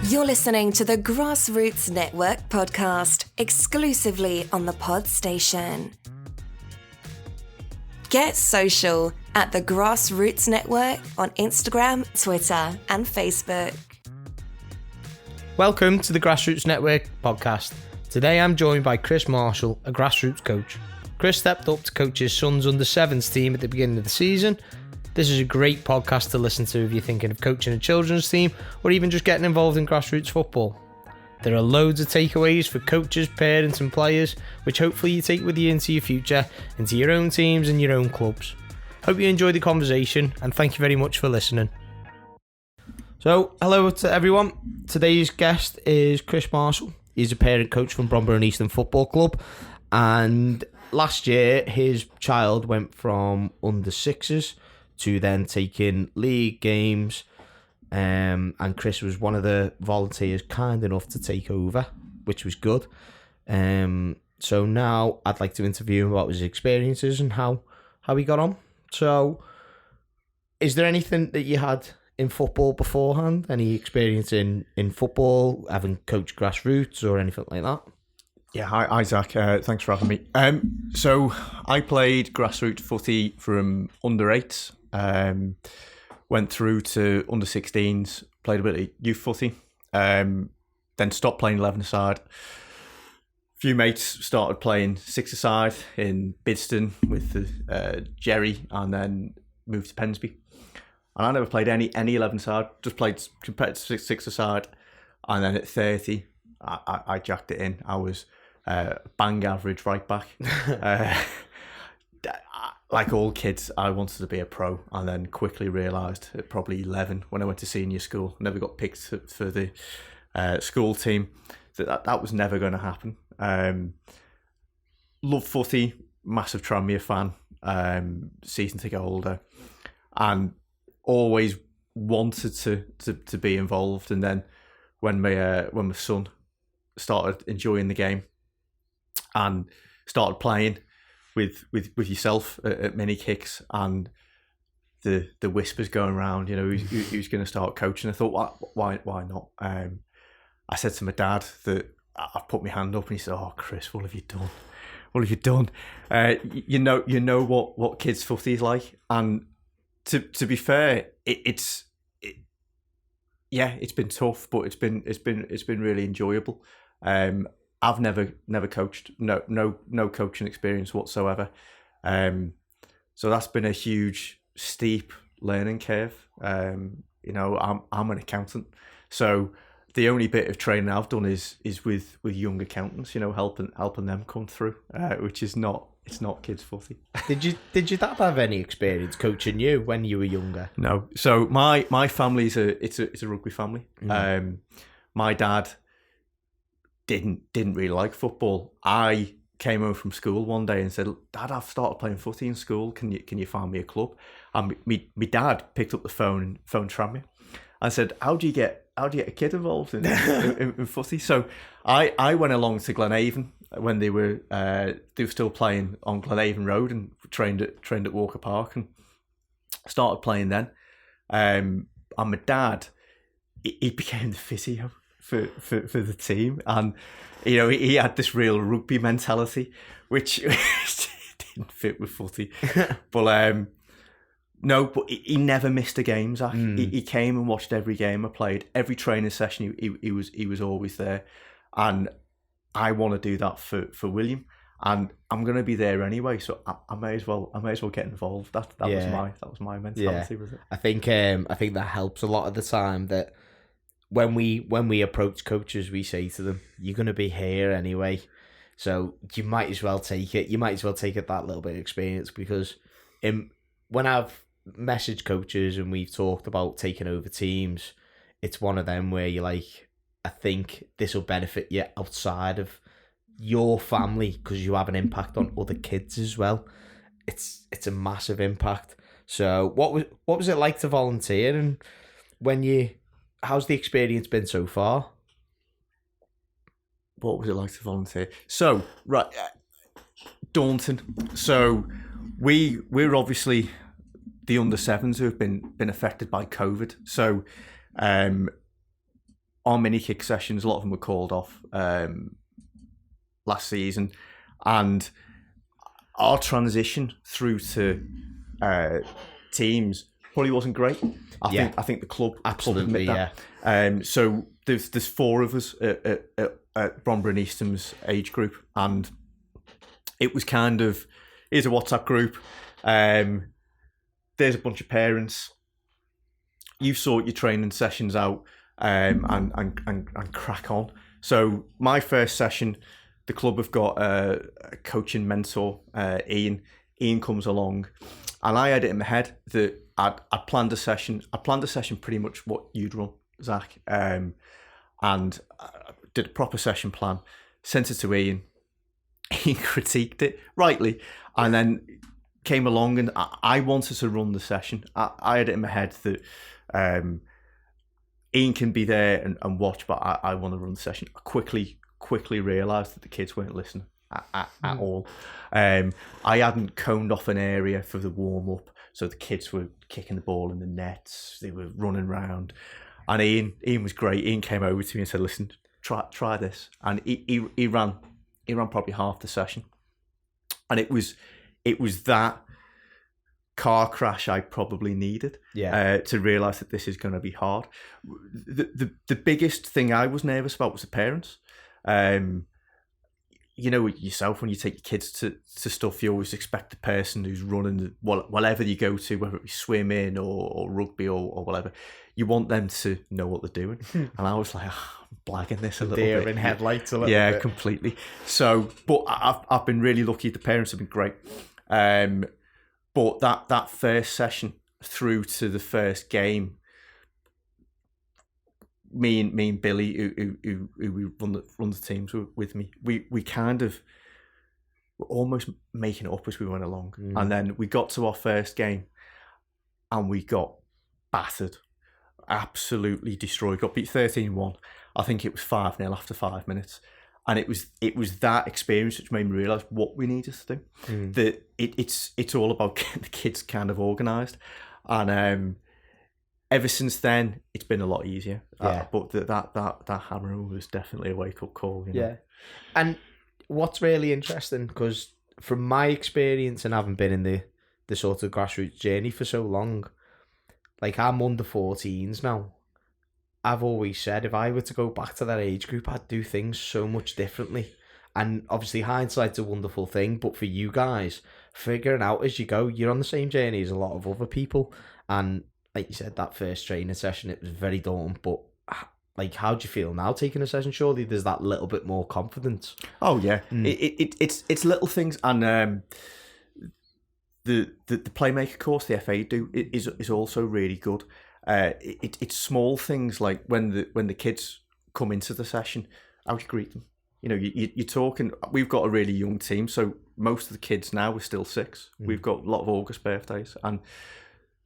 You're listening to the Grassroots Network podcast, exclusively on the Pod Station. Get social at the Grassroots Network on Instagram, Twitter, and Facebook. Welcome to the Grassroots Network podcast. Today I'm joined by Chris Marshall, a grassroots coach. Chris stepped up to coach his son's under-7s team at the beginning of the season. This is a great podcast to listen to if you're thinking of coaching a children's team or even just getting involved in grassroots football. There are loads of takeaways for coaches, parents and players, which hopefully you take with you into your future, into your own teams and your own clubs. Hope you enjoy the conversation and thank you very much for listening. So, hello to everyone. Today's guest is Chris Marshall. He's a parent coach from Bromborough Eastham Football Club, and last year his child went from under-6s to then taking league games, and Chris was one of the volunteers kind enough to take over, which was good. So now I'd like to interview him about his experiences and how he got on. So, is there anything that you had in football beforehand? Any experience in football, having coached grassroots or anything like that? Yeah, hi Isaac, thanks for having me. So I played grassroots footy from under-8s, went through to under-16s, played a bit of youth footy, then stopped playing 11-a-side. A few mates started playing 6-a-side in Bidston with Jerry, and then moved to Pensby. And I never played any 11-a-side, just played competitive 6-a-side, and then at 30, I jacked it in. I was bang average right back. Like all kids, I wanted to be a pro, and then quickly realised at probably 11 when I went to senior school, never got picked for the school team, that was never going to happen. Love footy, massive Tranmere fan, season ticket holder, and always wanted to be involved. And then when my son started enjoying the game and started playing with yourself at mini kicks, and the whispers going around, who's going to start coaching, I thought, why not? I said to my dad that I put my hand up, and he said, "Oh, Chris, what have you done? What have you done? You know what kids' footy is like." And to be fair, it's been tough, but it's been really enjoyable. I've never coached, no coaching experience whatsoever. So that's been a huge, steep learning curve. I'm an accountant, so the only bit of training I've done is with young accountants, helping them come through, which is not kids' footy. Did your dad have any experience coaching you when you were younger? No. So my family's it's a rugby family. Mm. My dad didn't really like football. I came home from school one day and said, "Dad, I've started playing footy in school. Can you find me a club?" And my dad picked up the phone Tranmere. I said, "How do you get a kid involved in footy?" So I went along to Glenavon when they were still playing on Glenavon Road, and trained at Walker Park, and started playing then. And my dad, he became the physio for the team, and he had this real rugby mentality, which didn't fit with footy. But but he never missed a game, Zach. He came and watched every game I played, every training session. He was always there, and I want to do that for William, and I'm going to be there anyway. So I may as well get involved. That was my mentality with it. I think that helps a lot of the time. That when we approach coaches, we say to them, "You're going to be here anyway, so you might as well take it. You might as well take it that little bit of experience." Because when I've messaged coaches and we've talked about taking over teams, it's one of them where you're like, I think this will benefit you outside of your family because you have an impact on other kids as well. It's a massive impact. So what was it like to volunteer, and how's the experience been so far? What was it like to volunteer? So, right, daunting. So we're obviously the under sevens who have been affected by COVID. So our mini kick sessions, a lot of them were called off last season, and our transition through to teams probably wasn't great. I think the club absolutely admit that. So there's 4 of us at Bromborough Eastham's age group, and it was kind of, here's a WhatsApp group. There's a bunch of parents. You sort your training sessions out and crack on. So my first session, the club have got a coaching mentor, Ian. Ian comes along, and I had it in my head that I planned a session. I planned a session pretty much what you'd run, Zach, and did a proper session plan. Sent it to Ian. He critiqued it rightly, and then came along, and I wanted to run the session. I had it in my head that Ian can be there and watch, but I want to run the session. I quickly realised that the kids weren't listening at all. I hadn't coned off an area for the warm up, so the kids were kicking the ball in the nets. They were running around, and Ian was great. Ian came over to me and said, "Listen, try this," and he ran probably half the session, and it was that car crash I probably needed to realise that this is going to be hard. The biggest thing I was nervous about was the parents. You know, yourself, when you take your kids to stuff, you always expect the person who's running whatever you go to, whether it be swimming or rugby or whatever, you want them to know what they're doing. And I was like, I'm blagging this a little bit. Deer in headlights a little bit. Yeah, completely. So, but I've been really lucky. The parents have been great. But that first session through to the first game, me and Billy, who we run the teams with me, we kind of were almost making it up as we went along. And then we got to our first game, and we got battered, absolutely destroyed. Got beat 13-1. I think it was 5-0 after 5 minutes. And it was that experience which made me realise what we needed to do. That it's all about getting the kids kind of organised, and ever since then it's been a lot easier. But that hammering was definitely a wake up call. You know? Yeah, and what's really interesting, because from my experience and having been in the sort of grassroots journey for so long, like I'm under 14s now. I've always said if I were to go back to that age group, I'd do things so much differently. And obviously hindsight's a wonderful thing, but for you guys, figuring out as you go, you're on the same journey as a lot of other people. And like you said, that first training session, it was very daunting, but like, how do you feel now taking a session? Surely there's that little bit more confidence. Oh yeah, it's little things, and the playmaker course the FA do is also really good. It's small things like when the kids come into the session, how do you greet them? You know, you're talking. We've got a really young team, so most of the kids now are still 6. We've got a lot of August birthdays, and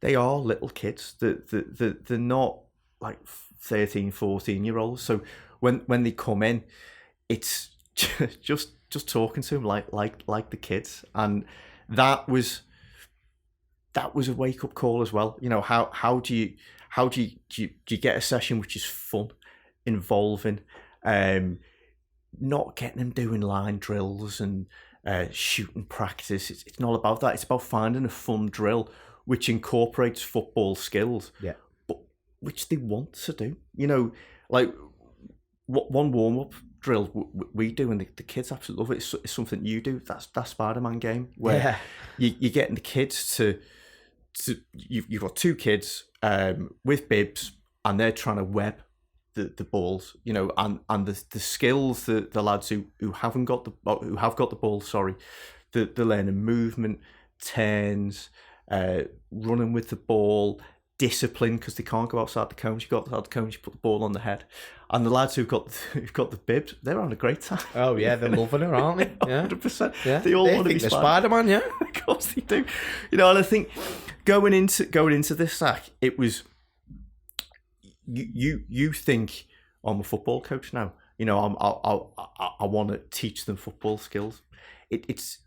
they are little kids. They're not like 13, 14-year-olds. So when they come in, it's just talking to them like the kids, and that was a wake up call as well. You know, how do you get a session which is fun, involving, not getting them doing line drills and shooting practice. It's not about that. It's about finding a fun drill which incorporates football skills, but which they want to do. You know, like one warm up drill we do, and the kids absolutely love it. It's something you do. That's Spider-Man game where you're getting the kids to you've got 2 kids with bibs, and they're trying to web the balls, you know, and the skills that the lads who have got the ball, they're learning movement, turns, running with the ball, discipline, because they can't go outside the cones. You go outside the cones, you put the ball on the head. And the lads who've got the bibs, they're having a great time. Oh yeah, they're loving it, aren't they? Yeah, 100%. Yeah, they all want to be Spider-Man. Yeah, of course they do. You know, and I think going into this, Zach, it was you think, I'm a football coach now. You know, I want to teach them football skills. It's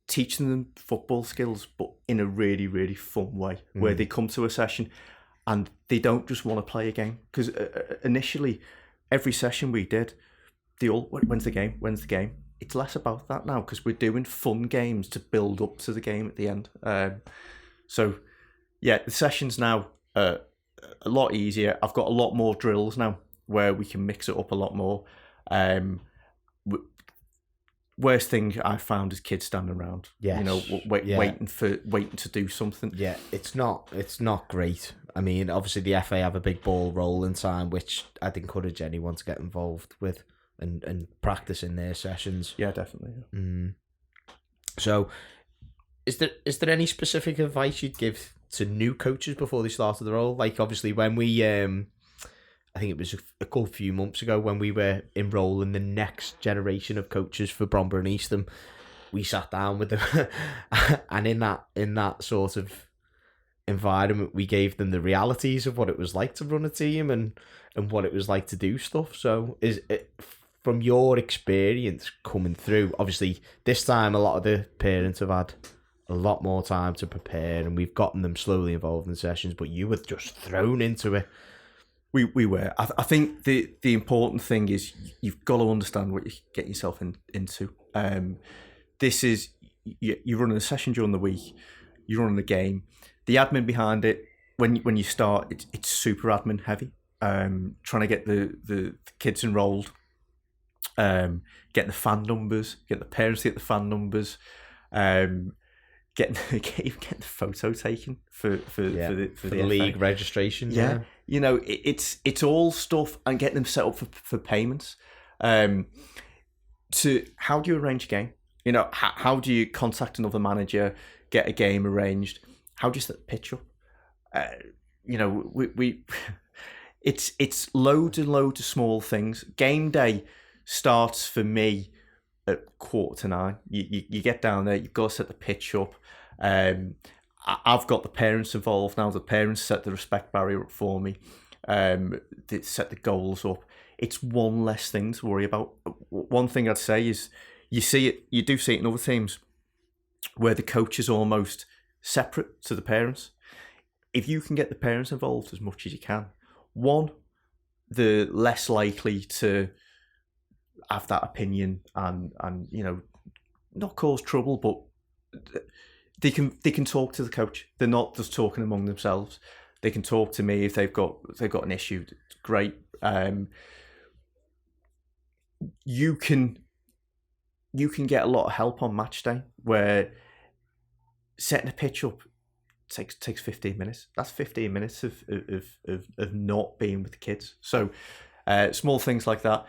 teaching them football skills, but in a really, really fun way, where they come to a session and they don't just want to play a game. Because initially, every session we did, they all, when's the game? When's the game? It's less about that now, because we're doing fun games to build up to the game at the end. So, yeah, the sessions now are a lot easier. I've got a lot more drills now where we can mix it up a lot more. Worst thing I found is kids standing around. Yes. You know, waiting to do something. Yeah, it's not great. I mean, obviously the FA have a big ball rolling time, which I'd encourage anyone to get involved with and practice in their sessions. Yeah, definitely. Yeah. So, is there any specific advice you'd give to new coaches before they started the role? Like, obviously, when we, I think it was a good few months ago when we were enrolling the next generation of coaches for Bromborough and Eastham, we sat down with them, and in that sort of environment, we gave them the realities of what it was like to run a team and what it was like to do stuff. So, is it, from your experience coming through, obviously this time a lot of the parents have had a lot more time to prepare, and we've gotten them slowly involved in sessions, but you were just thrown into it. We were. I think the important thing is you've got to understand what you get yourself into. This is, you're running a session during the week, you're running a game. The admin behind it, when you start, it's super admin heavy. Trying to get the kids enrolled, getting the fan numbers, get the parents to get the fan numbers, getting the photo taken for the league registration. Yeah. You know, it's all stuff, and getting them set up for payments. To how do you arrange a game? You know, how do you contact another manager, get a game arranged? How do you set the pitch up? You know, we it's loads and loads of small things. Game day starts for me at 8:45. You get down there, you've got to set the pitch up. I've got the parents involved now. The parents set the respect barrier up for me. They set the goals up. It's one less thing to worry about. One thing I'd say is you do see it in other teams where the coach is almost separate to the parents. If you can get the parents involved as much as you can, one, they're less likely to have that opinion and you know, not cause trouble, but they can talk to the coach. They're not just talking among themselves. They can talk to me if they've got an issue. It's great. You can get a lot of help on match day, where setting a pitch up takes 15 minutes. That's 15 minutes of not being with the kids. So small things like that.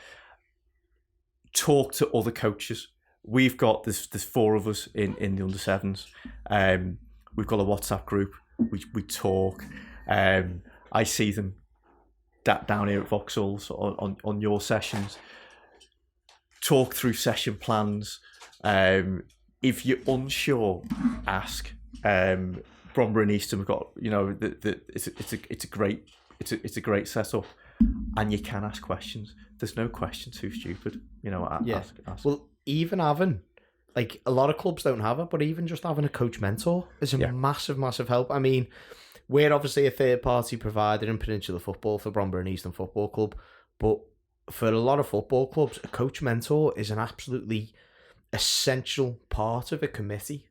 Talk to other coaches. We've got there's 4 of us in the under 7s. We've got a WhatsApp group. We talk. I see them down here at Vauxhall's on your sessions. Talk through session plans. If you're unsure, ask. Bromborough and Eastham have got, you know, it's a great setup, and you can ask questions. There's no question too stupid, you know. Ask. Well, even having, like, a lot of clubs don't have it, but even just having a coach mentor is a massive help. I mean, we're obviously a third party provider in Peninsular Football for Bromborough and Eastham Football Club, but for a lot of football clubs, a coach mentor is an absolutely essential part of a committee.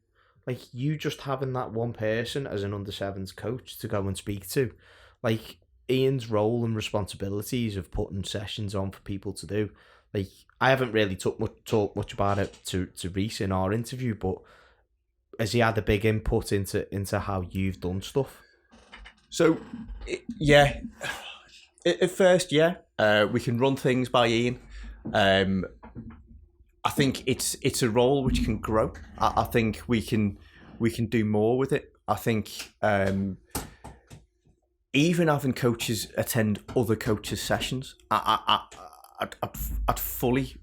Like, you just having that one person as an under 7s coach to go and speak to, like, Ian's role and responsibilities of putting sessions on for people to do. Like, I haven't really talked much about it to Reece in our interview, but has he had a big input into how you've done stuff? So, yeah, at first, we can run things by Ian. I think it's a role which can grow. I think we can do more with it. I think even having coaches attend other coaches' sessions, I'd fully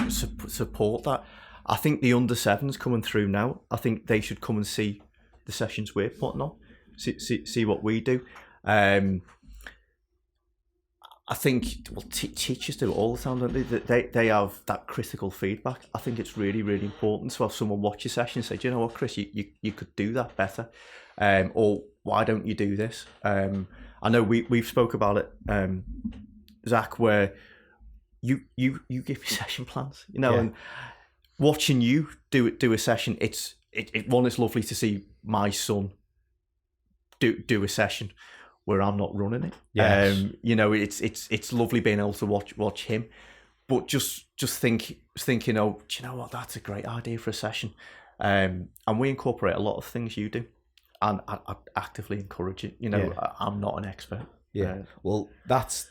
support that. I think the under 7s coming through now, I think they should come and see the sessions we're putting on, see what we do. I think teachers do it all the time, don't they? They have that critical feedback. I think it's really, really important to have someone watch your session and say, do you know what, Chris, you could do that better, or why don't you do this? I know we've spoke about it, Zach, where you give me session plans, and watching you do a session, it's lovely to see my son do a session where I'm not running it. Yes. It's lovely being able to watch him, but just thinking, oh, do you know what? That's a great idea for a session. And we incorporate a lot of things you do, and I actively encourage it. I'm not an expert. Yeah. Well, that's.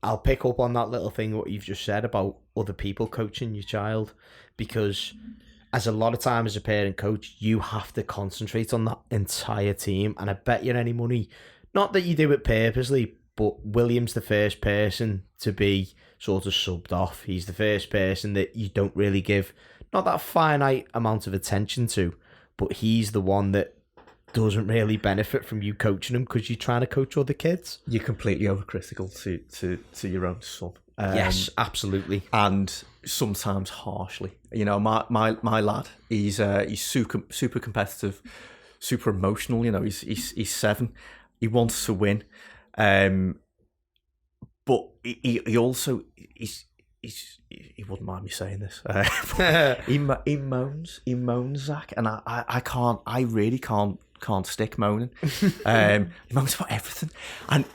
I'll pick up on that little thing what you've just said about other people coaching your child, because as a lot of time as a parent coach, you have to concentrate on that entire team. And I bet you any money, not that you do it purposely, but William's the first person to be sort of subbed off. He's the first person that you don't really give not that finite amount of attention to, but he's the one that doesn't really benefit from you coaching him because you're trying to coach other kids. You're completely overcritical to your own son. Yes, absolutely. And sometimes harshly. My lad, he's super competitive, super emotional. He's 7. He wants to win, but he also he wouldn't mind me saying this. He moans, Zach, and I really can't stick moaning. He moans about everything, and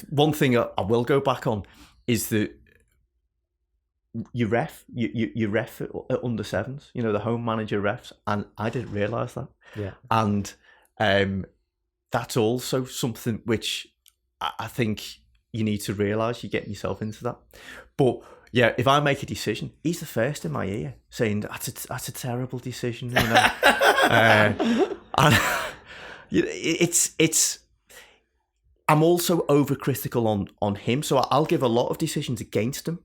one thing I will go back on is that you ref at under 7s, the home manager refs, and I didn't realise that. Yeah. And that's also something which I think you need to realise you're getting yourself into that. But yeah, if I make a decision, he's the first in my ear saying that's a terrible decision. And it's. I'm also overcritical on him, so I'll give a lot of decisions against him.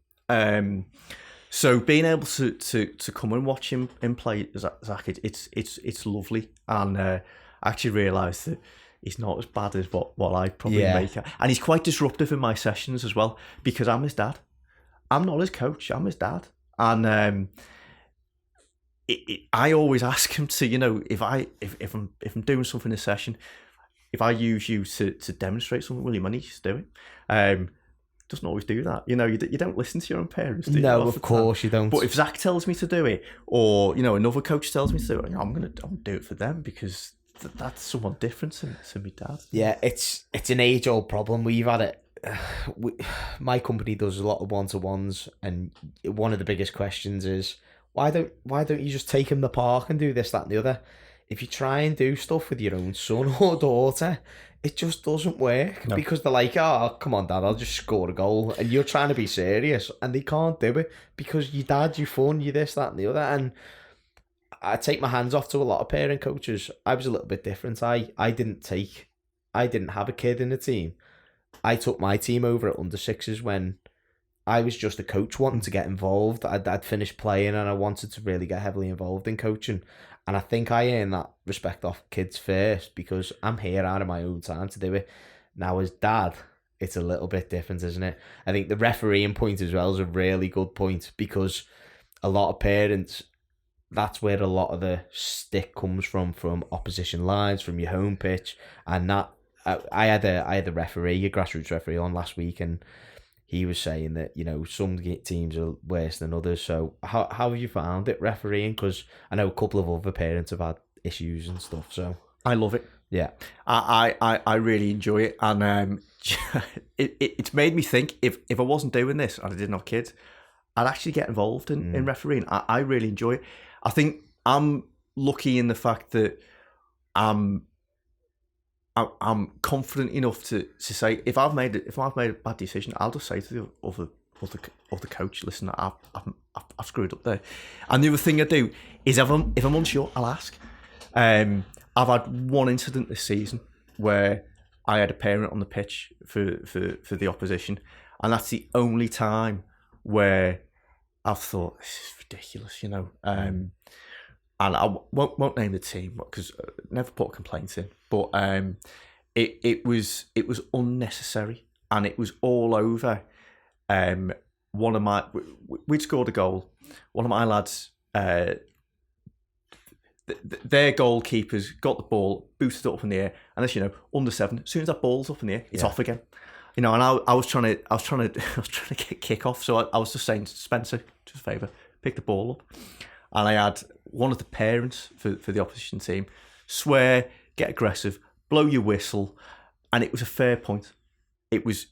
So being able to come and watch him play, Zach, it's lovely, and I actually realised that he's not as bad as what I probably make it. And he's quite disruptive in my sessions as well, because I'm his dad. I'm not his coach, I'm his dad. And I always ask him to, if I'm doing something in a session, if I use you to demonstrate something, William, I need you to do it. Doesn't always do that. You don't listen to your own parents, do you? No, of course you don't. But if Zach tells me to do it, or another coach tells me to do it, I'm gonna do it for them, because that's someone different to me dad. Yeah, it's an age-old problem. We've had it. My company does a lot of one-to-ones, and one of the biggest questions is, why don't you just take him to the park and do this, that, and the other? If you try and do stuff with your own son or daughter, it just doesn't work. No. Because they're like, oh, come on, Dad, I'll just score a goal. And you're trying to be serious, and they can't do it because your dad, you fun, you this, that, and the other. And I take my hands off to a lot of parent coaches. I was a little bit different. I didn't have a kid in the team. I took my team over at under 6s when I was just a coach wanting to get involved. I'd finished playing and I wanted to really get heavily involved in coaching. And I think I earned that respect off kids first because I'm here out of my own time to do it. Now as dad, it's a little bit different, isn't it? I think the refereeing point as well is a really good point, because a lot of parents, that's where a lot of the stick comes from opposition lines, from your home pitch. And that I had a referee, a grassroots referee on last week, and he was saying that, some teams are worse than others. So how have you found it refereeing? Because I know a couple of other parents have had issues and stuff. So I love it. Yeah, I really enjoy it, and it's made me think, if I wasn't doing this and I didn't have kids, I'd actually get involved in refereeing. I really enjoy it. I think I'm lucky in the fact that I'm confident enough to say, if I've made a bad decision, I'll just say to the other coach, listen, I've screwed up there. And the other thing I do is, if I'm unsure, I'll ask. I've had one incident this season where I had a parent on the pitch for the opposition, and that's the only time where I've thought, this is ridiculous, and I won't name the team because I never put complaints in, but it was unnecessary, and it was all over. We'd scored a goal. One of my lads, their goalkeepers got the ball, boosted it up in the air, and as you know, under 7, as soon as that ball's up in the air, it's off again. And I was trying to get kick off, so I was just saying to Spencer, just a favour, pick the ball up. And I had one of the parents for the opposition team swear, get aggressive, blow your whistle, and it was a fair point. It was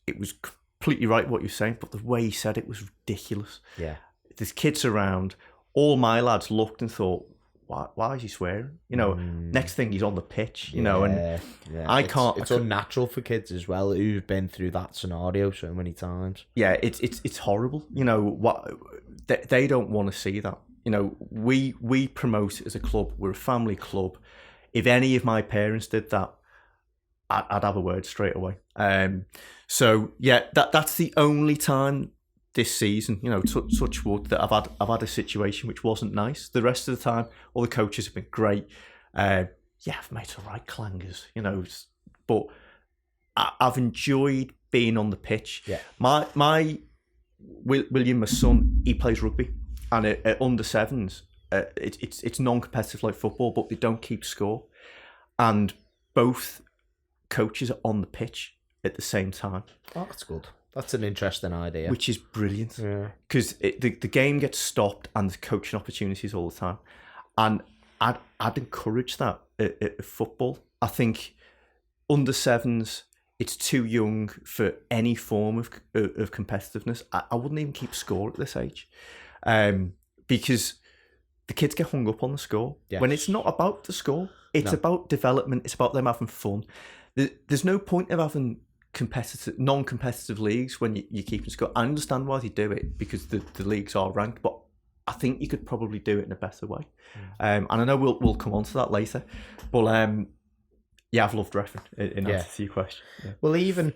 completely right what you're saying, but the way he said it was ridiculous. Yeah, there's kids around. All my lads looked and thought, why is he swearing? Next thing he's on the pitch. I can't. It's unnatural for kids as well who've been through that scenario so many times. Yeah, it's horrible. They don't want to see that. We promote as a club. We're a family club. If any of my parents did that, I'd have a word straight away. So yeah, that's the only time this season, touch wood, that I've had a situation which wasn't nice. The rest of the time, all the coaches have been great. I've made some right clangers, but I've enjoyed being on the pitch. Yeah. My William, my son, he plays rugby, and at under 7s, it's non-competitive like football, but they don't keep score, and both coaches are on the pitch at the same time. Oh, that's good. That's an interesting idea. Which is brilliant. Because the game gets stopped and there's coaching opportunities all the time. And I'd encourage that at football. I think under 7s, it's too young for any form of competitiveness. I wouldn't even keep score at this age. Because the kids get hung up on the score. Yes. When it's not about the score. It's about development. It's about them having fun. There's no point of having non-competitive leagues when you keep in score. I understand why they do it, because the leagues are ranked, but I think you could probably do it in a better way. And I know we'll come on to that later, but I've loved reffing in answer to your question. Yeah. Well, even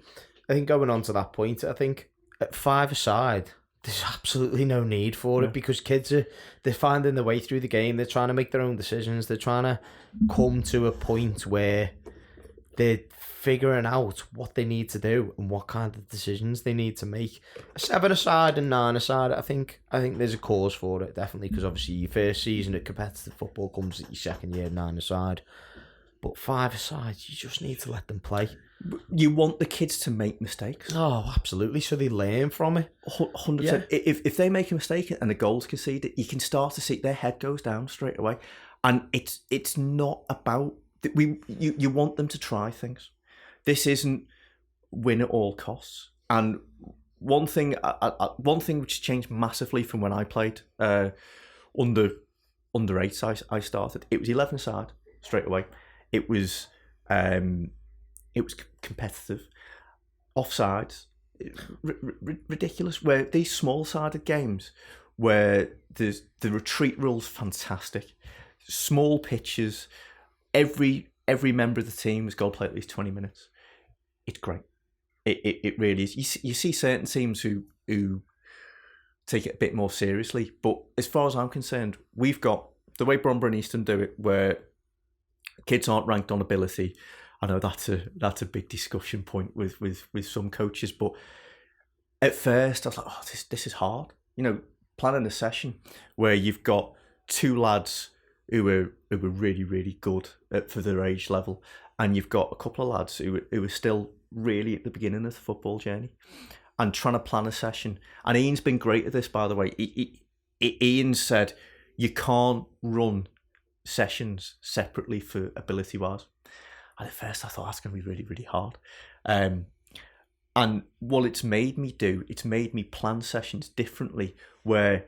I think going on to that point, I think at 5-a-side, there's absolutely no need for it, because kids they're finding their way through the game. They're trying to make their own decisions. They're trying to come to a point where they're figuring out what they need to do and what kind of decisions they need to make. A 7-a-side and 9-a-side, I think there's a cause for it, definitely, because obviously your first season at competitive football comes at your second year 9-a-side. But 5-a-side, you just need to let them play. You want the kids to make mistakes. Oh, absolutely, so they learn from it. 100%. Yeah. If they make a mistake and the goal's conceded, you can start to see their head goes down straight away. And it's not about... You want them to try things. This isn't win at all costs. And one thing which changed massively from when I played under 8s, I started. It was 11-a-side straight away. It was competitive. Offsides, ridiculous. Where these small-sided games, where the retreat rule's fantastic, small pitches, every member of the team has got to play at least 20 minutes. It's great. It really is. You see certain teams who take it a bit more seriously, but as far as I'm concerned, we've got the way Bromborough and Eastham do it, where kids aren't ranked on ability. I know that's a big discussion point with some coaches, but at first I was like, oh, this is hard. Planning a session where you've got 2 lads who were really, really good for their age level, and you've got a couple of lads who are still really at the beginning of the football journey, and trying to plan a session. And Ian's been great at this, by the way. Ian said you can't run sessions separately for ability-wise. And at first I thought that's going to be really, really hard. And what it's made me do, it's made me plan sessions differently, where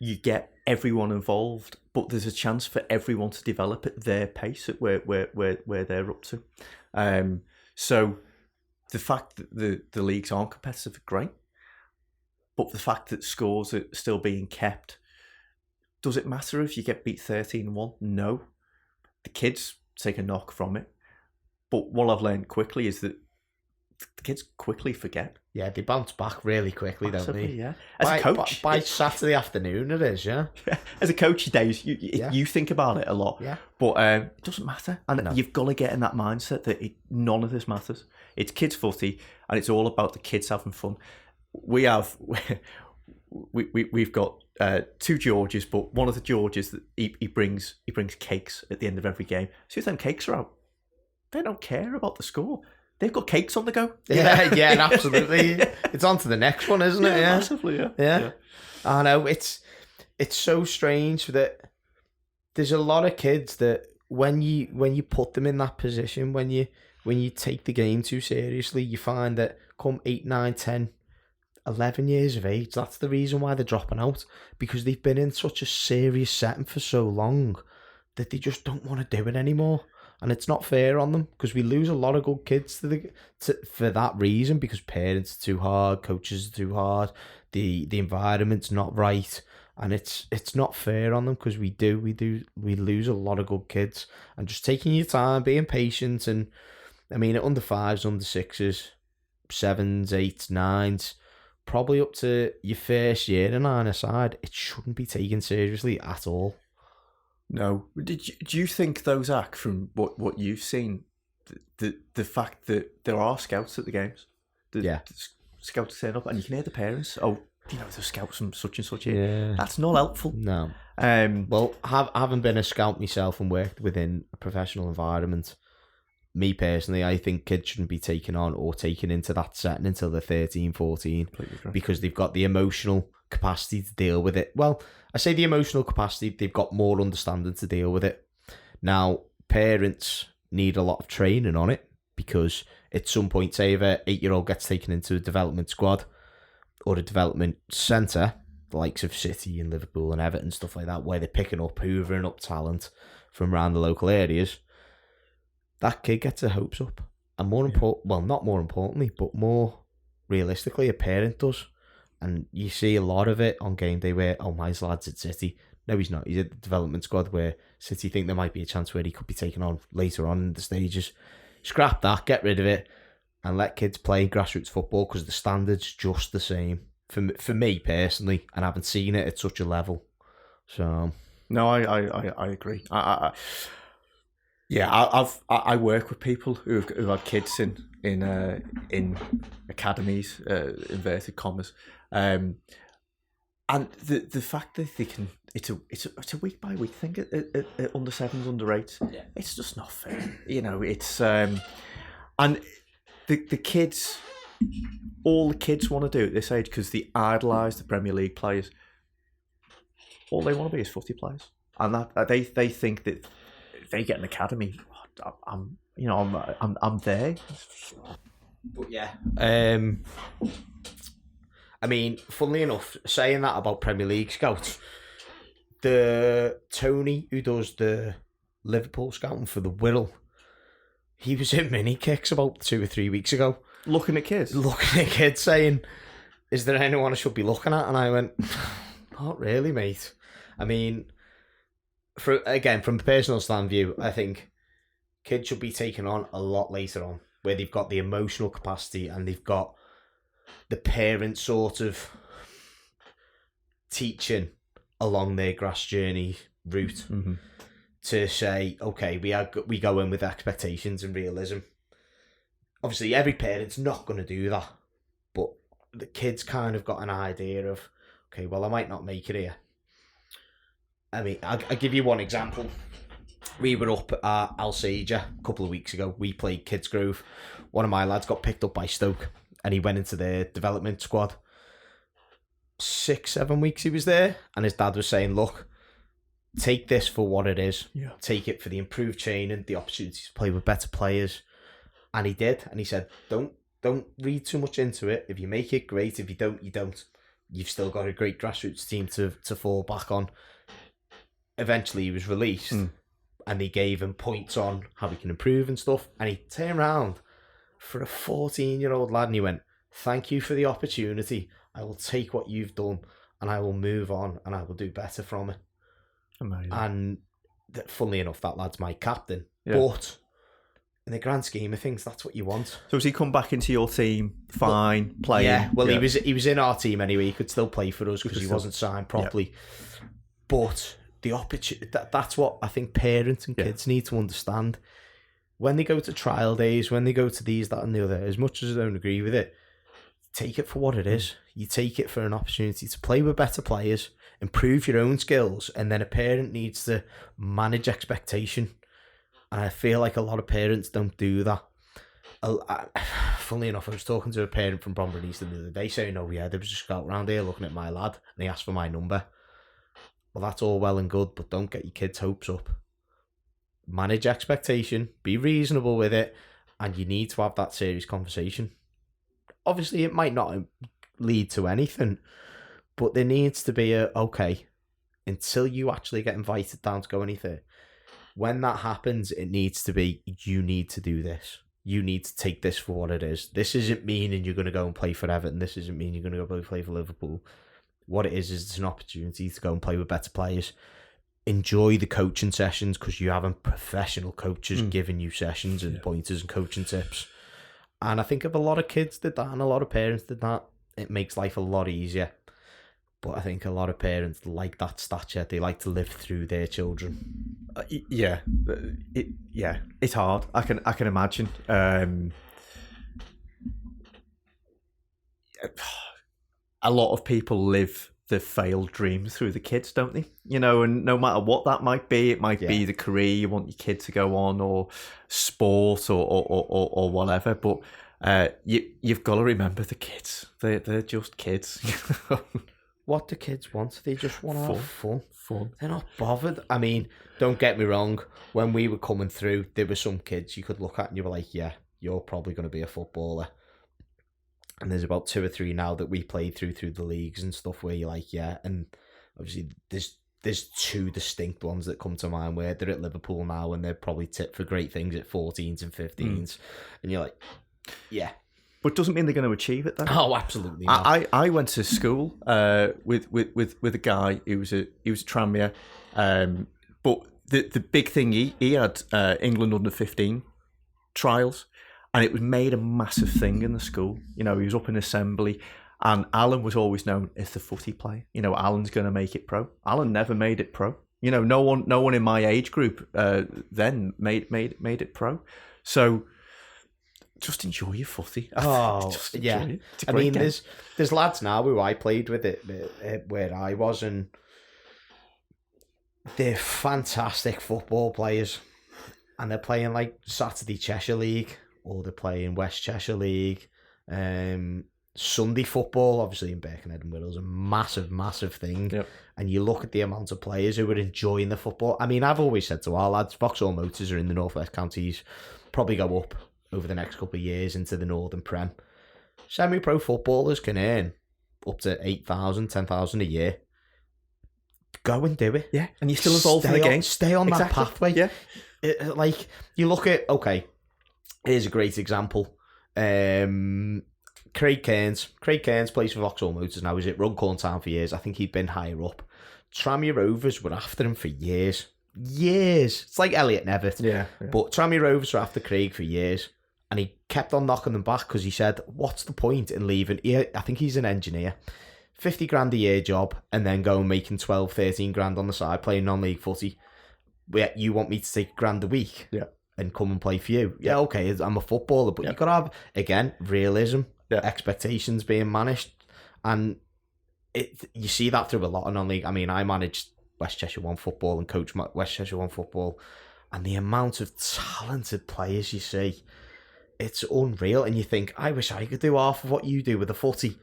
you get everyone involved, but there's a chance for everyone to develop at their pace, at where they're up to. So the fact that the leagues aren't competitive is great, but the fact that scores are still being kept, does it matter if you get beat 13-1? No. The kids take a knock from it. But what I've learned quickly is that the kids quickly forget. Yeah, they bounce back really quickly, Massively, don't they? yeah. As a coach, by Saturday afternoon it is, yeah. As a coach, days you think about it a lot, yeah. But it doesn't matter, and you've got to get in that mindset that none of this matters. It's kids' footy, and it's all about the kids having fun. We've got 2 Georges, but one of the Georges that he brings cakes at the end of every game. As soon as them cakes are out, they don't care about the score. They've got cakes on the go. Yeah, absolutely. It's on to the next one, isn't it? Yeah, massively, yeah. I know, it's so strange that there's a lot of kids that when you put them in that position, when you take the game too seriously, you find that come 8, 9, 10, 11 years of age, that's the reason why they're dropping out, because they've been in such a serious setting for so long that they just don't want to do it anymore. And it's not fair on them, because we lose a lot of good kids for that reason, because parents are too hard, coaches are too hard, the environment's not right, and it's not fair on them, because we lose a lot of good kids. And just taking your time, being patient, and I mean at under 5s, under 6s, 7s, 8s, 9s, probably up to your first year in 9-a-side, it shouldn't be taken seriously at all. No. Do you think those acts, from what you've seen, the fact that there are scouts at the games, the scouts turn up and you can hear the parents, the scouts from such and such here. Yeah. That's not helpful. No. Well, having been a scout myself and worked within a professional environment, me personally, I think kids shouldn't be taken on or taken into that setting until they're 13, 14, because they've got the emotional capacity to deal with it. Well, I say the emotional capacity, they've got more understanding to deal with it. Now, parents need a lot of training on it, because at some point, say if an 8-year-old gets taken into a development squad or a development centre, the likes of City and Liverpool and Everton, stuff like that, where they're picking up, hoovering up talent from around the local areas, that kid gets their hopes up. And not more importantly, but more realistically, a parent does. And you see a lot of it on game day where, my lad's at City. No, he's not. He's at the development squad, where City think there might be a chance where he could be taken on later on in the stages. Scrap that, get rid of it, and let kids play grassroots football, because the standard's just the same. For me personally, and I haven't seen it at such a level. So no, I agree. I work with people who have kids in academies, inverted commas, and the fact that they can, it's a week by week thing at under 7s, under 8s. Yeah. It's just not fair. It's and the kids, all the kids want to do at this age, because they idolise the Premier League players. All they want to be is footy players, and that they think that if they get an academy, I'm there. But yeah, I mean, funnily enough, saying that about Premier League scouts, the Tony who does the Liverpool scouting for the Wirral, he was in mini kicks about 2 or 3 weeks ago, looking at kids, saying, "Is there anyone I should be looking at?" And I went, "Not really, mate." I mean, from a personal stand view, I think kids should be taken on a lot later on, where they've got the emotional capacity and they've got the parents sort of teaching along their grass journey route, to say, okay, we go in with expectations and realism. Obviously, every parent's not going to do that, but the kids kind of got an idea of, okay, well, I might not make it here. I mean, I'll give you one example. We were up at Alsager a couple of weeks ago. We played Kidsgrove. One of my lads got picked up by Stoke, and he went into their development squad. 6-7 weeks he was there, and his dad was saying, look, take this for what it is. Yeah. Take it for the improved training, the opportunity to play with better players. And he did, and he said, don't read too much into it. If you make it, great. If you don't, you don't. You've still got a great grassroots team to fall back on. Eventually he was released, and they gave him points on how he can improve and stuff. And he turned around for a 14-year-old lad and he went, thank you for the opportunity. I will take what you've done and I will move on and I will do better from it. Amazing. And funnily enough, that lad's my captain. Yeah. But in the grand scheme of things, that's what you want. So has he come back into your team? Fine, playing. Yeah, well, he was in our team anyway. He could still play for us because he wasn't signed properly. Yeah. But the opportunity, that's what I think parents and kids need to understand. When they go to trial days, when they go to these, that and the other, as much as I don't agree with it, take it for what it is. You take it for an opportunity to play with better players, improve your own skills, and then a parent needs to manage expectation. And I feel like a lot of parents don't do that. Funnily enough, I was talking to a parent from Bromborough Eastham the other day saying, oh yeah, there was a scout around here looking at my lad and he asked for my number. Well, that's all well and good, but don't get your kids' hopes up. Manage expectation, be reasonable with it, and you need to have that serious conversation. Obviously, it might not lead to anything, but there needs to be okay, until you actually get invited down to go anything. When that happens, it needs to be, you need to do this. You need to take this for what it is. This isn't meaning you're going to go and play for Everton. This isn't meaning you're going to go play for Liverpool. What it is it's an opportunity to go and play with better players. Enjoy the coaching sessions because you have professional coaches giving you sessions and pointers and coaching tips. And I think if a lot of kids did that and a lot of parents did that, it makes life a lot easier. But I think a lot of parents like that stature. They like to live through their children. It's hard. I can imagine. A lot of people live the failed dreams through the kids, don't they? You know, and no matter what that might be, it might be the career you want your kid to go on, or sport, or whatever. But you've got to remember the kids. They're just kids. What do kids want? They just want to have fun. They're not bothered. I mean, don't get me wrong. When we were coming through, there were some kids you could look at and you were like, yeah, you're probably going to be a footballer. And there's about 2 or 3 now that we played through the leagues and stuff where you're like, yeah. And obviously there's 2 distinct ones that come to mind where they're at Liverpool now and they're probably tipped for great things at 14s and 15s. And you're like, yeah. But doesn't mean they're going to achieve it, though. Oh, absolutely not. I went to school with a guy who was a trammer, but the big thing he had England under 15 trials, and it was made a massive thing in the school. You know, he was up in assembly, and Alan was always known as the footy player. You know, Alan's going to make it pro. Alan never made it pro. You know, no one in my age group then made it pro. So. Just enjoy your footy. Oh, yeah. I mean, there's lads now who I played with where I was, and they're fantastic football players. And they're playing like Saturday Cheshire League, or they're playing West Cheshire League. Sunday football, obviously in Birkenhead and Wirral, is a massive, massive thing. Yep. And you look at the amount of players who are enjoying the football. I mean, I've always said to our lads, Vauxhall Motors are in the North West counties, probably go up over the next couple of years into the Northern Prem. Semi-pro footballers can earn up to 8,000, 10,000 a year. Go and do it. Yeah, and you're still involved in the game. Stay on that pathway. Yeah. Like, you look at, okay, here's a great example. Craig Kearns plays for Vauxhall Motors now. He's at Runcorn Town for years. I think he'd been higher up. Tranmere Rovers were after him for years. It's like Elliot Nevitt. Yeah. But Tranmere Rovers were after Craig for years. And he kept on knocking them back because he said, what's the point in leaving? I think he's an engineer. 50 grand a year job, and then go and making 12, 13 grand on the side playing non-league footy. Yet you want me to take $1,000 a week and come and play for you? Yeah, okay, I'm a footballer, but you've got to have, again, realism, expectations being managed. And you see that through a lot of non-league. I mean, I managed West Cheshire One Football and coach West Cheshire One Football, and the amount of talented players you see, it's unreal. And you think, I wish I could do half of what you do with a footy.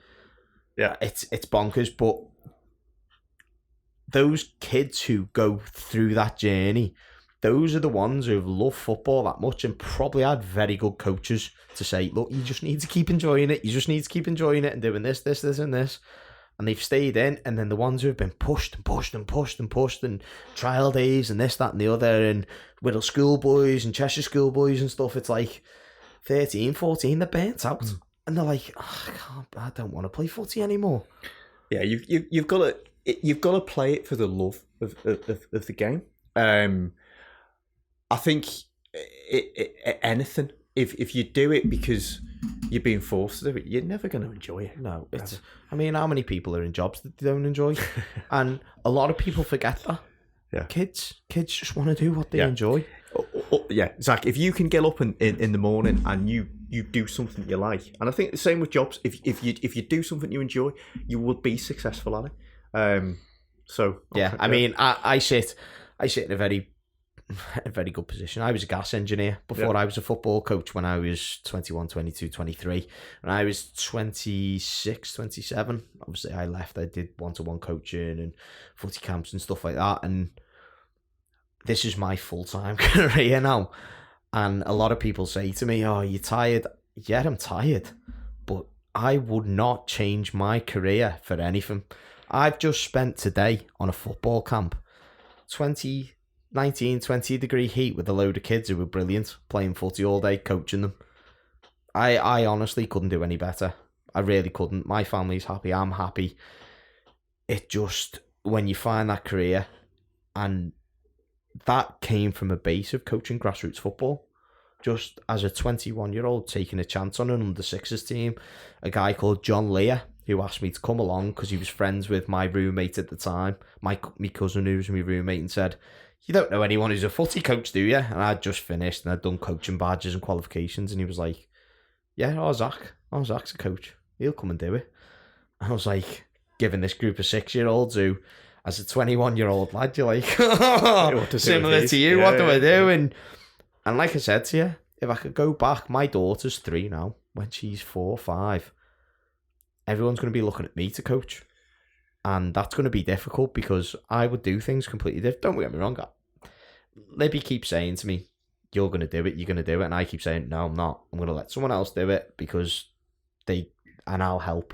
Yeah, it's bonkers. But those kids who go through that journey, those are the ones who love football that much and probably had very good coaches to say, look, you just need to keep enjoying it. You just need to keep enjoying it and doing this, and this. And they've stayed in. And then the ones who have been pushed and trial days and this, that and the other, and Wirral schoolboys and Cheshire schoolboys and stuff, it's like 13, 14, they're burnt out. And they're like, I don't want to play footy anymore. Yeah, you've got to play it for the love of the game. I think anything. If you do it because you're being forced to do it, you're never going to enjoy it. No, it's. I mean, how many people are in jobs that they don't enjoy? And a lot of people forget that. Yeah. Kids just want to do what they enjoy. Yeah, Zach, if you can get up in the morning and you do something you like, and I think the same with jobs, if you do something you enjoy, you would be successful at it. I mean, I sit in a very good position. I was a gas engineer before I was a football coach when I was 21, 22, 23. When I was 26, 27, obviously I left. I did one-to-one coaching and footy camps and stuff like that. And this is my full-time career now. And a lot of people say to me, "Oh, you're tired." Yeah, I'm tired. But I would not change my career for anything. I've just spent today on a football camp. 20 degree heat with a load of kids who were brilliant, playing footy all day, coaching them. I honestly couldn't do any better. I really couldn't. My family's happy, I'm happy. It just, when you find that career, and that came from a base of coaching grassroots football. Just as a 21-year-old taking a chance on an under-6s team, a guy called John Lear, who asked me to come along because he was friends with my roommate at the time, my cousin who was my roommate, and said, "You don't know anyone who's a footy coach, do you?" And I'd just finished and I'd done coaching badges and qualifications, and he was like, "Yeah, Zach's a coach. He'll come and do it." I was like, giving this group of 6-year-olds who, as a 21-year-old lad, you're like, similar to you, what do I do? And like I said to you, if I could go back, my daughter's 3 now. When she's 4, 5, everyone's going to be looking at me to coach. And that's going to be difficult because I would do things completely different. Don't get me wrong. Libby keeps saying to me, "You're going to do it, you're going to do it." And I keep saying, "No, I'm not. I'm going to let someone else do it because and I'll help."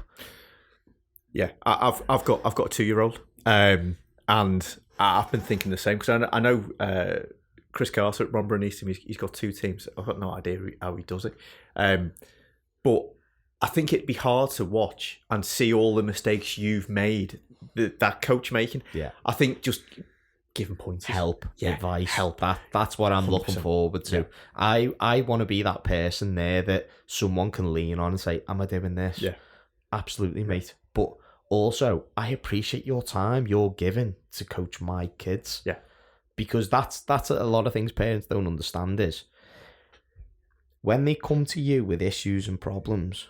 Yeah, I've got a 2-year-old, and I've been thinking the same because I know Chris Carter at Bromborough Eastham, he's got 2 teams. I've got no idea how he does it, but I think it'd be hard to watch and see all the mistakes you've made, that coach making. Yeah, I think just giving points, advice, help. That's what I'm 100%. Looking forward to. Yeah. I want to be that person there that someone can lean on and say, "Am I doing this?" Yeah, absolutely, mate. But also, I appreciate your time you're giving to coach my kids. Yeah, because that's a lot of things parents don't understand is when they come to you with issues and problems,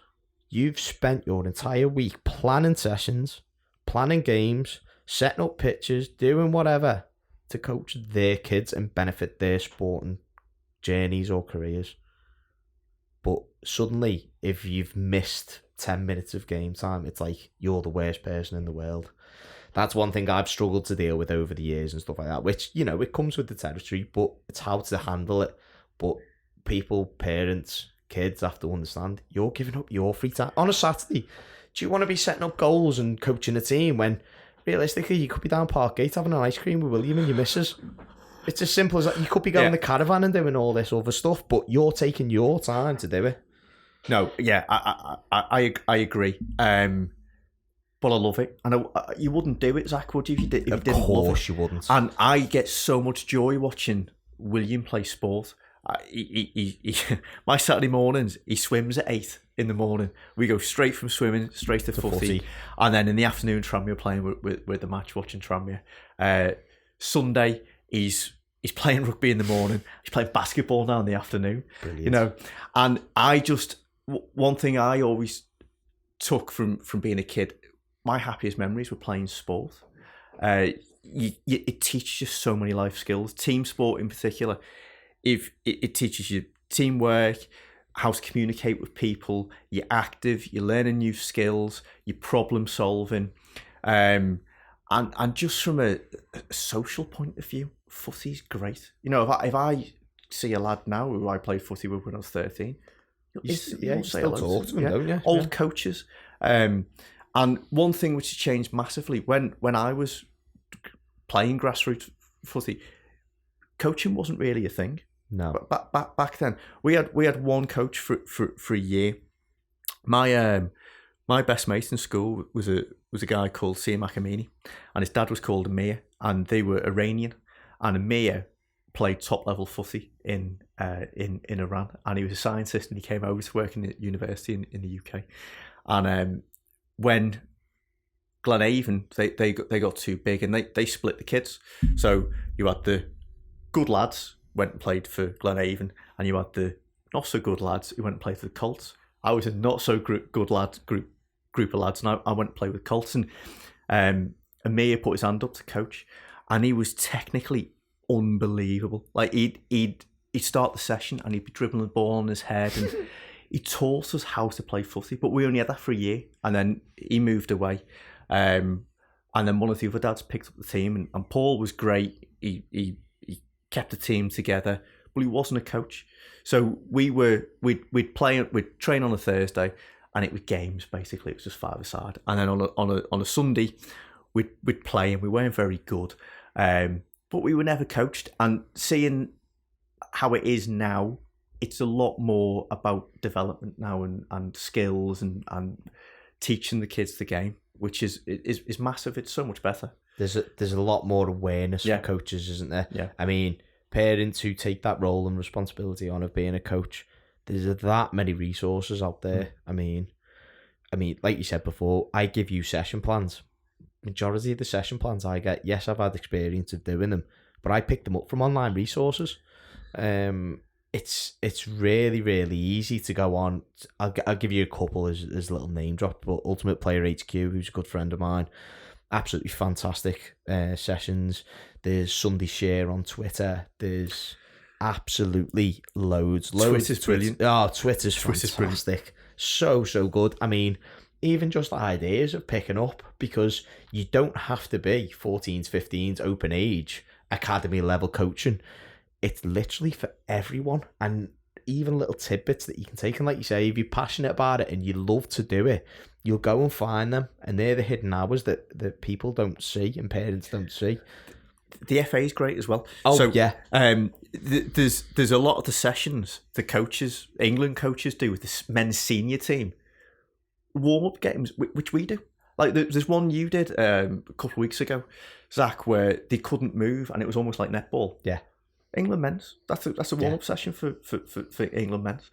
you've spent your entire week planning sessions, planning games, setting up pitches, doing whatever to coach their kids and benefit their sporting journeys or careers. But suddenly, if you've missed 10 minutes of game time, it's like you're the worst person in the world. That's one thing I've struggled to deal with over the years and stuff like that, which, you know, it comes with the territory, but it's how to handle it. But people, parents, kids have to understand you're giving up your free time on a Saturday. Do you want to be setting up goals and coaching a team when realistically you could be down Parkgate having an ice cream with William and your missus? It's as simple as that. You could be going the caravan and doing all this other stuff, but you're taking your time to do it. No, yeah, I agree. But I love it. I know you wouldn't do it, Zach, would you? If you didn't love it. Of course you wouldn't. And I get so much joy watching William play sport. My Saturday mornings, he swims at 8 in the morning. We go straight from swimming straight to footy. And then in the afternoon, Tranmere playing with the match, watching Tranmere. Sunday, he's playing rugby in the morning. He's playing basketball now in the afternoon. Brilliant. You know, and one thing I always took from being a kid, my happiest memories were playing sport. It teaches you so many life skills. Team sport in particular, if it teaches you teamwork, how to communicate with people, you're active, you're learning new skills, you're problem solving, and just from a social point of view, footy's great. You know, if I see a lad now who I played footy with when I was 13, you still talk to them, don't you? Old coaches. And one thing which has changed massively, when I was playing grassroots footy, coaching wasn't really a thing. No. But back then, we had one coach for a year. My best mate in school was a guy called Sia Makamini, and his dad was called Amir, and they were Iranian. And Amir played top level footy in Iran, and he was a scientist, and he came over to work in the university in the UK. And when Glenavon, they got too big, and they split the kids. So you had the good lads went and played for Glenavon, and you had the not so good lads who went and played for the Colts. I was a not so good lads group of lads, and I went and played with Colts. And Amir put his hand up to coach, and he was technically unbelievable. Like he'd start the session and he'd be dribbling the ball on his head, and he taught us how to play footy. But we only had that for a year, and then he moved away. And then one of the other dads picked up the team, and Paul was great. He kept the team together, but he wasn't a coach. So we'd train on a Thursday, and it was games basically. It was just five-a-side, and then on a Sunday we'd play, and we weren't very good, but we were never coached. And seeing how it is now, it's a lot more about development now and skills and teaching the kids the game, which is massive. It's so much better. There's a lot more awareness Yeah. for coaches, isn't there? Yeah. I mean, parents who take that role and responsibility on of being a coach, there's that many resources out there. I mean, like you said before, I give you session plans. Majority of the session plans I get, yes, I've had experience of doing them, but I pick them up from online resources. It's really, really easy to go on. I'll give you a couple as a little name drop, but Ultimate Player HQ, who's a good friend of mine, absolutely fantastic sessions. There's Sunday Share on Twitter. There's absolutely loads. Twitter's brilliant. Oh, Twitter's fantastic. So good. I mean, even just ideas of picking up, because you don't have to be 14s, 15s, open age, academy level coaching. It's literally for everyone, and even little tidbits that you can take. And like you say, if you're passionate about it and you love to do it, you'll go and find them, and they're the hidden hours that people don't see and parents don't see. The FA is great as well. Oh, so, yeah. There's a lot of the sessions the coaches, England coaches, do with the men's senior team, warm-up games, which we do. Like there's one you did a couple of weeks ago, Zach, where they couldn't move, and it was almost like netball. Yeah. England men's. That's a warm-up session for England men's.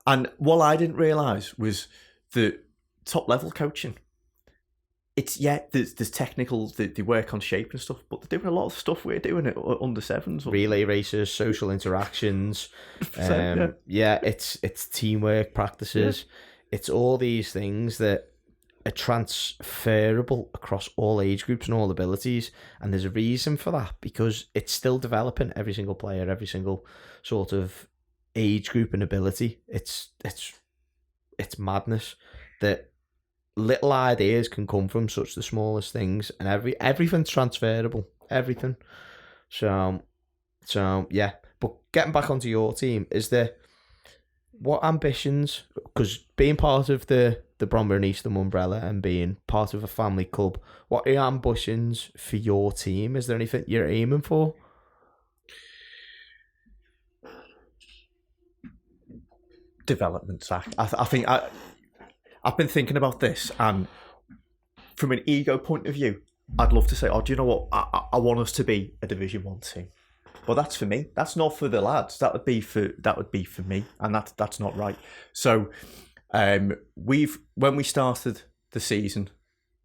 And what I didn't realise was the top-level coaching. There's technical, they work on shape and stuff, but they're doing a lot of stuff we're doing at under sevens. Relay races, social interactions. It's teamwork practices. Yeah. It's all these things that are transferable across all age groups and all abilities, and there's a reason for that, because it's still developing every single player, every single sort of age group and ability. It's madness that little ideas can come from such the smallest things, and everything's transferable, everything. So yeah. But getting back onto your team, what ambitions, because being part of the Bromborough Eastham umbrella and being part of a family club, what are your ambitions for your team? Is there anything you're aiming for? Development, Zach. I think I've been thinking about this, and from an ego point of view, I'd love to say, do you know what? I want us to be a Division 1 team. Well, that's for me. That's not for the lads. That would be for me, and that's not right. So, when we started the season,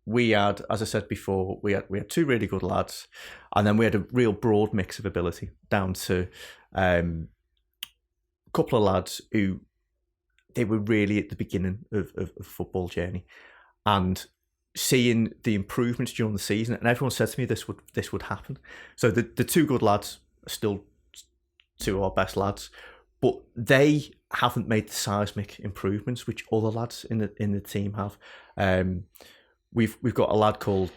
we had, as I said before, we had two really good lads, and then we had a real broad mix of ability down to a couple of lads who they were really at the beginning of football journey, and seeing the improvements during the season. And everyone said to me this would happen. So the two good lads are still two of our best lads, but they haven't made the seismic improvements which other lads in the team have. We've got a lad called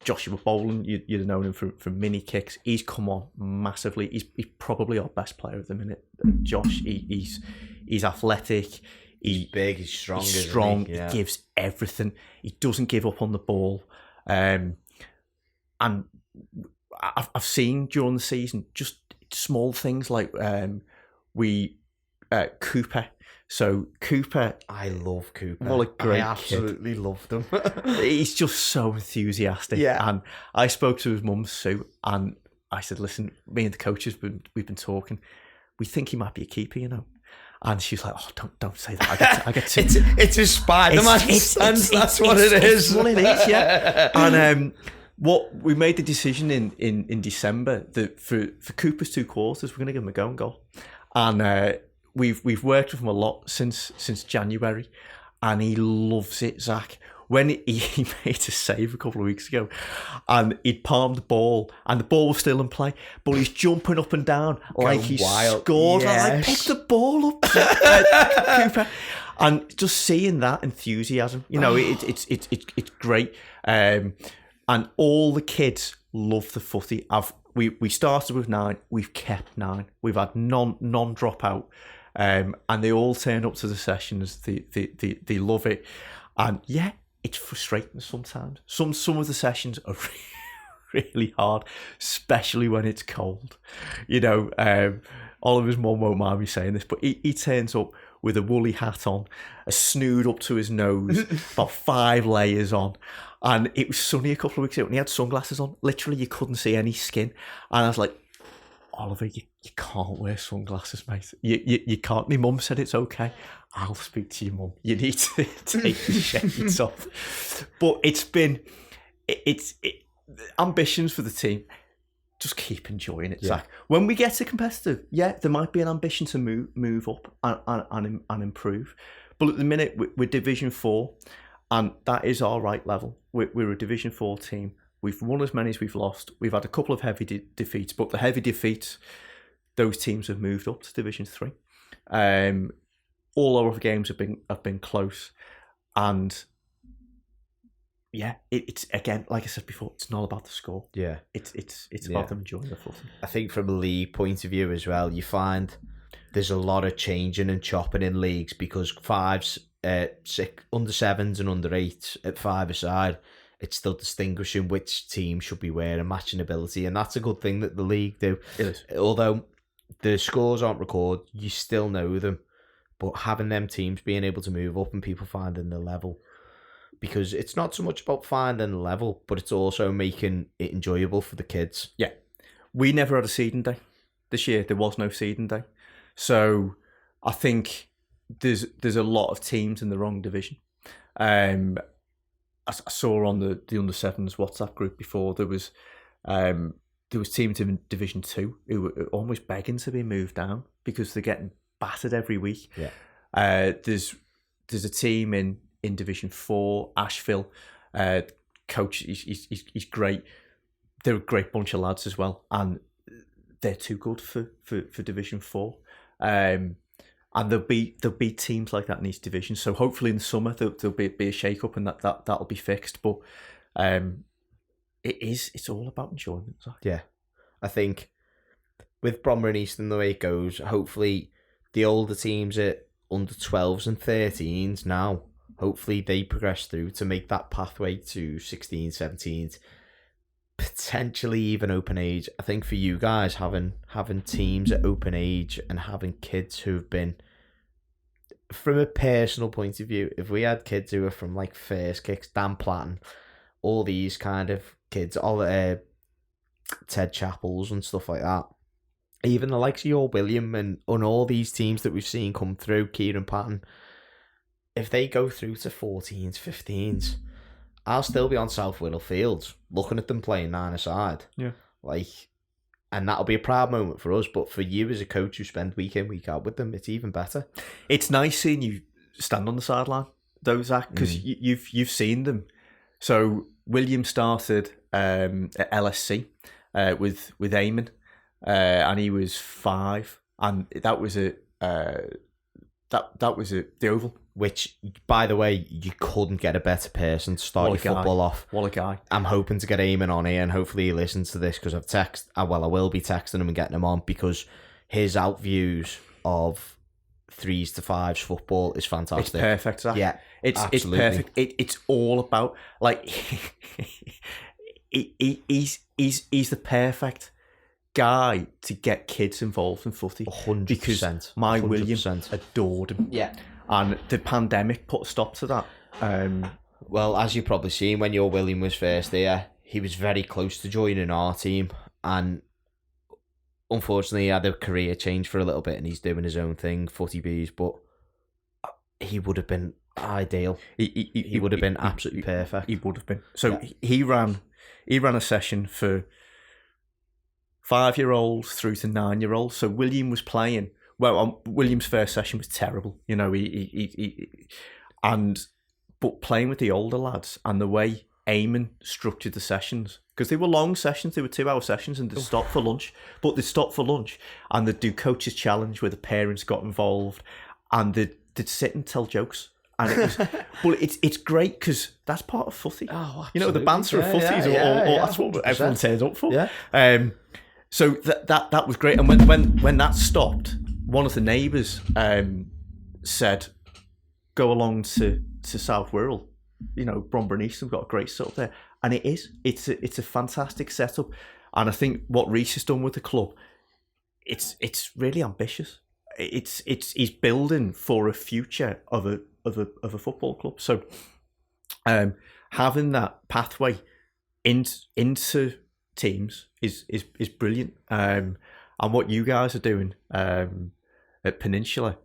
Joshua Boland. You'd have known him from mini kicks. He's come on massively. He's probably our best player at the minute. Josh, he's athletic. He's big. He's strong. He's strong. Yeah. He gives everything. He doesn't give up on the ball. And I've seen during the season just small things like Cooper. So Cooper, I love Cooper. What a great I absolutely loved him. He's just so enthusiastic. Yeah. And I spoke to his mum, Sue, and I said, listen, me and the coaches, we've been talking. We think he might be a keeper, you know. And she's like, oh, don't say that. I get too... it's a Spider-Man stance. That's what it is. It's what it is, yeah. And what we made the decision in December that for Cooper's 2 quarters, we're going to give him a go and goal. And we've worked with him a lot since January, and he loves it, Zach. When he made a save a couple of weeks ago, and he'd palmed the ball, and the ball was still in play, but he's jumping up and down like he scored. Yes. I picked the ball up, Cooper, and just seeing that enthusiasm, you know, it's great. And all the kids love the footy. We started with 9, we've kept 9. We've had non drop out, and they all turn up to the sessions. They love it, and yeah. It's frustrating sometimes. Some of the sessions are really hard, especially when it's cold. You know, Oliver's mum won't mind me saying this, but he turns up with a woolly hat on, a snood up to his nose, about 5 layers on. And it was sunny a couple of weeks ago, and he had sunglasses on. Literally, you couldn't see any skin. And I was like, Oliver, you can't wear sunglasses, mate. You can't. My mum said it's okay. I'll speak to your mum. You need to take the shades off. But it's ambitions for the team. Just keep enjoying it, Zach. When we get to competitive, there might be an ambition to move up and improve. But at the minute, we're Division 4, and that is our right level. We're a Division 4 team. We've won as many as we've lost. We've had a couple of heavy defeats, but the heavy defeats, those teams have moved up to Division 3. All our other games have been close, and it's again, like I said before, it's not about the score. Yeah, it's about them enjoying the footy. I think from a league point of view as well, you find there's a lot of changing and chopping in leagues because 5s, 6, under 7s and under 8s at 5-a-side. It's still distinguishing which team should be wearing matching ability, and that's a good thing that the league do. It is. Although the scores aren't recorded, you still know them. But having them teams being able to move up and people finding the level, because it's not so much about finding the level, but it's also making it enjoyable for the kids. Yeah. We never had a seeding day this year. There was no seeding day. So I think there's a lot of teams in the wrong division. I saw on the under 7s WhatsApp group before there was teams in Division 2 who were almost begging to be moved down because they're getting battered every week. Yeah. There's a team in Division 4, Asheville. Coach, he's great. They're a great bunch of lads as well, and they're too good for Division 4. And there'll be teams like that in each division. So hopefully in the summer there'll be a shake up and that'll be fixed. But it's all about enjoyment. Zach. Yeah, I think with Bromborough Eastham the way it goes, hopefully the older teams at under 12s and 13s now, hopefully they progress through to make that pathway to 16s, 17s, potentially even open age. I think for you guys, having teams at open age and having kids who've been, from a personal point of view, if we had kids who are from like First Kicks, Dan Platten, all these kind of kids, all Ted Chappells and stuff like that, even the likes of your William and all these teams that we've seen come through, Kieran Patton, if they go through to 14s, 15s, I'll still be on South Whittle Fields looking at them playing 9-a-side. Yeah. And that'll be a proud moment for us, but for you as a coach who spend week in, week out with them, it's even better. It's nice seeing you stand on the sideline, though, Zach, because you've seen them. So William started at LSC with Eamon, and he was 5, and that was the Oval. Which, by the way, you couldn't get a better person to start your football off. What a guy. I'm hoping to get Eamon on here, and hopefully he listens to this, because I will be texting him and getting him on, because his out views of 3s to 5s football is fantastic. It's perfect, Zach. Yeah, it's perfect. It's all about, like, he's the perfect guy to get kids involved in footy. 100%. Because my 100%. William adored him. Yeah. And the pandemic put a stop to that. Well, as you've probably seen, when your William was first there, he was very close to joining our team. And unfortunately he had a career change for a little bit and he's doing his own thing, footy bees, but he would have been ideal. He would have been absolutely perfect. He would have been. So he ran a session for 5-year-olds through to 9-year-olds. So William was playing. Well, William's first session was terrible, you know. But playing with the older lads and the way Eamon structured the sessions, because they were long sessions, they were 2-hour sessions, and they'd stop for lunch. But they'd stop for lunch and they'd do coaches challenge where the parents got involved, and they'd sit and tell jokes. And it was, well, it's great because that's part of footy. Oh, you know, the banter of footy, that's what everyone turns up for. Yeah. So that was great. And when that stopped, one of the neighbours said, "Go along to South Wirral. You know, Bromborough Eastham got a great setup there," and it's a fantastic setup. And I think what Reece has done with the club, it's really ambitious. He's building for a future of a football club. So having that pathway into teams is brilliant. And what you guys are doing at Peninsula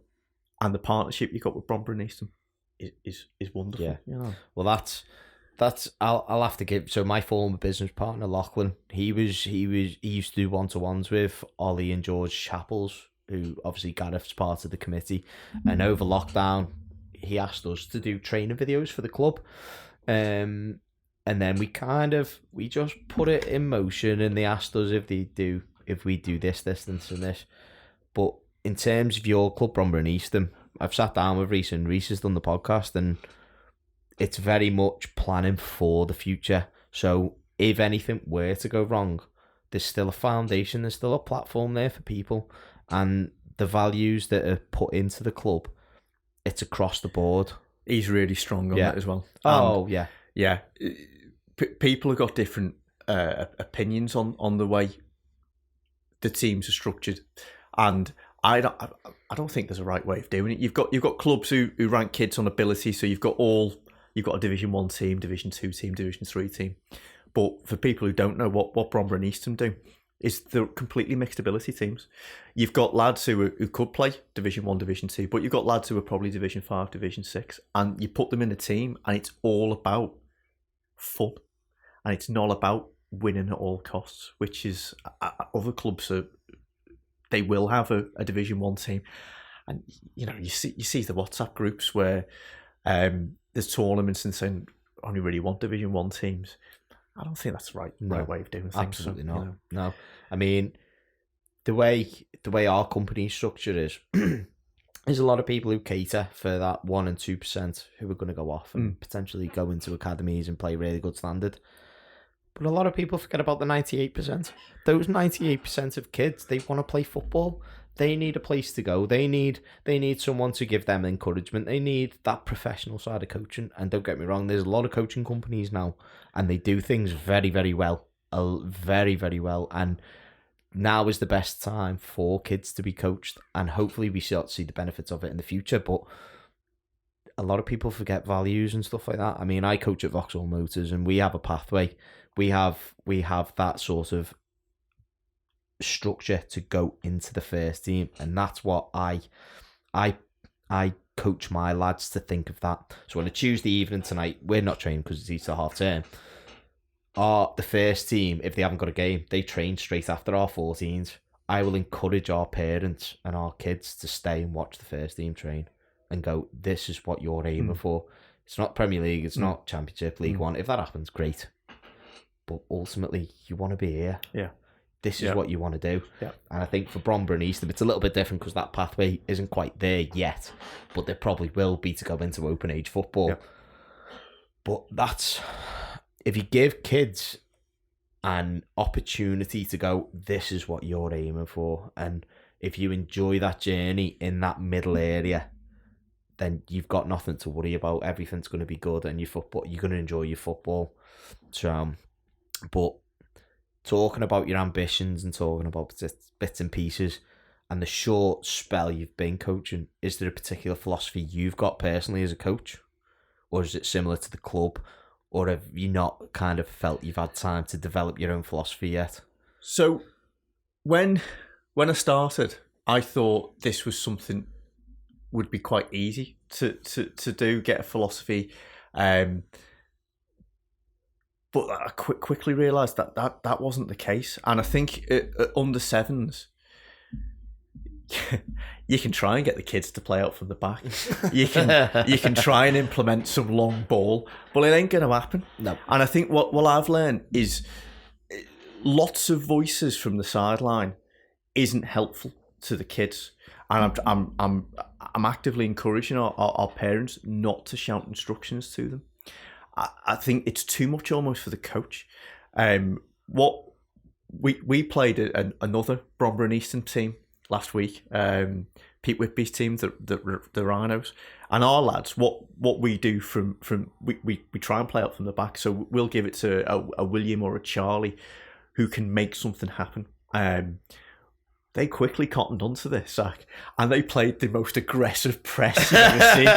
and the partnership you got with Bromborough Eastham is wonderful. Yeah. You know? Well, that's I'll have to give. So my former business partner Lachlan, he used to do 1-to-1s with Ollie and George Chappells, who obviously Gareth's part of the committee, and over lockdown he asked us to do training videos for the club, and then we just put it in motion, and they asked us if we do this and this. But in terms of your club, Bromborough Eastham, I've sat down with Reece, and Reece has done the podcast, and it's very much planning for the future. So if anything were to go wrong, there's still a foundation, there's still a platform there for people, and the values that are put into the club, it's across the board. He's really strong on that as well. Yeah. People have got different opinions on the way the teams are structured, and I don't think there's a right way of doing it. You've got clubs who rank kids on ability, so you've got a Division 1 team, Division 2 team, Division 3 team. But for people who don't know what Bromborough Eastham do, is they're completely mixed ability teams. You've got lads who could play Division 1, Division 2, but you've got lads who are probably Division 5, Division 6, and you put them in a team, and it's all about fun, and it's not about winning at all costs, which is other clubs they will have a Division 1 team, and you know you see the WhatsApp groups where there's tournaments and saying only really want Division 1 teams. I don't think that's the right way of doing things. Absolutely not. You know. No, I mean the way our company structure is, there's a lot of people who cater for that 1% and 2% who are going to go off and potentially go into academies and play really good standard. But a lot of people forget about the 98%. Those 98% of kids, they want to play football. They need a place to go. They need someone to give them encouragement. They need that professional side of coaching. And don't get me wrong, there's a lot of coaching companies now, and they do things very, very well. Very, very well. And now is the best time for kids to be coached, and hopefully we start to see the benefits of it in the future. But a lot of people forget values and stuff like that. I mean, I coach at Vauxhall Motors, and we have a pathway. We have that sort of structure to go into the first team, and that's what I coach my lads to think of that. So on a Tuesday evening tonight, we're not training because it's Easter half term. The first team, if they haven't got a game, they train straight after our 14s. I will encourage our parents and our kids to stay and watch the first team train and go, this is what you're aiming for. It's not Premier League, it's not Championship, League One. If that happens, great. But ultimately, you want to be here. Yeah. This is what you want to do. Yeah. And I think for Bromborough Eastham, it's a little bit different because that pathway isn't quite there yet. But there probably will be to go into open age football. Yeah. But that's... If you give kids an opportunity to go, this is what you're aiming for. And if you enjoy that journey in that middle area, then you've got nothing to worry about. Everything's going to be good, and you're going to enjoy your football. So... But talking about your ambitions and talking about bits and pieces and the short spell you've been coaching, is there a particular philosophy you've got personally as a coach? Or is it similar to the club? Or have you not kind of felt you've had time to develop your own philosophy yet? So when when I started, I thought this was something would be quite easy to do, get a philosophy. But I quickly realised that wasn't the case. And I think at under sevens, you can try and get the kids to play out from the back. You can try and implement some long ball, but it ain't going to happen. No. And I think what I've learned is lots of voices from the sideline isn't helpful to the kids. And I'm actively encouraging our parents not to shout instructions to them. I think it's too much almost for the coach. What we played another Bromborough Eastham team last week, Pete Whitby's team, the Rhinos, and our lads. What we do from we try and play out from the back. So we'll give it to a William or a Charlie who can make something happen. They quickly cottoned onto this, Zach, and they played the most aggressive press you've ever seen.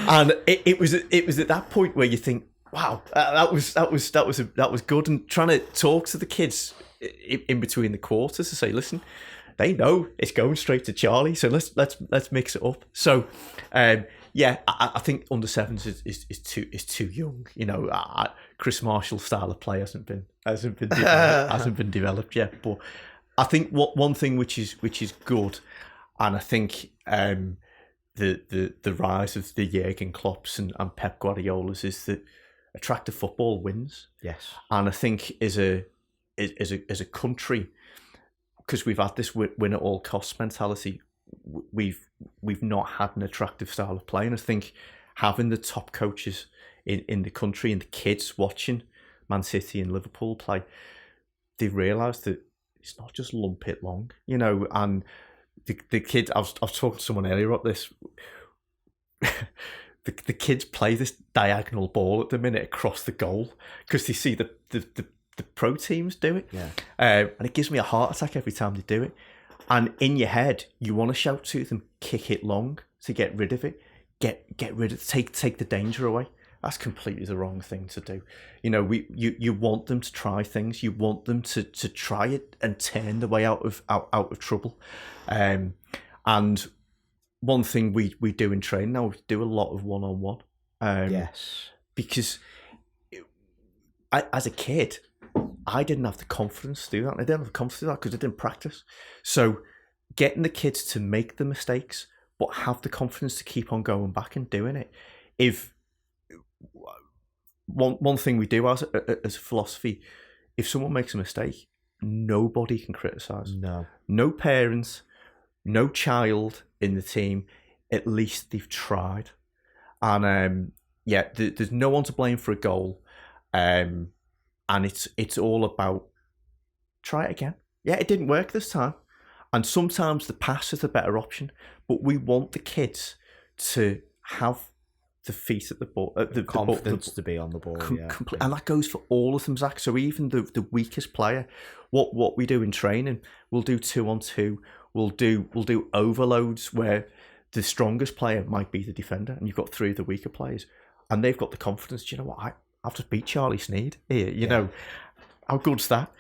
And it was at that point where you think, wow, that was good. And trying to talk to the kids in between the quarters to say, listen, they know it's going straight to Charlie, so let's mix it up. So, I think under sevens is too young. You know, Chris Marshall's style of play hasn't been developed yet. But I think one thing which is good, and I think the rise of the Jurgen Klopps and Pep Guardiolas is that attractive football wins. Yes, and I think as a country, because we've had this win at all costs mentality, we've not had an attractive style of play. And I think having the top coaches in the country and the kids watching Man City and Liverpool play, they've realised that it's not just lump it long, you know. And the kids, I was talking to someone earlier about this. The kids play this diagonal ball at the minute across the goal because they see the pro teams do it, and it gives me a heart attack every time they do it. And in your head, you want to shout to them, "Kick it long," to get rid of it, get rid of, take the danger away. That's completely the wrong thing to do. You know, you want them to try things. You want them to try it and turn the way out of trouble. And one thing we do in training now, we do a lot of one-on-one. Yes, because as a kid, I didn't have the confidence to do that. I didn't have the confidence to do that because I didn't practice. So getting the kids to make the mistakes, but have the confidence to keep on going back and doing it. If one thing we do as a philosophy, if someone makes a mistake, nobody can criticise. No parents, no child in the team. At least they've tried. And there's no one to blame for a goal. And it's all about try it again. Yeah, it didn't work this time. And sometimes the pass is the better option. But we want the kids to have the feet at the ball, the confidence to be on the ball. And that goes for all of them, Zach. So even the weakest player, what we do in training, we'll do 2-on-2. We'll do overloads where the strongest player might be the defender, and you've got 3 of the weaker players, and they've got the confidence. Do you know what? I've just beat Charlie Sneed here. You know, how good's that?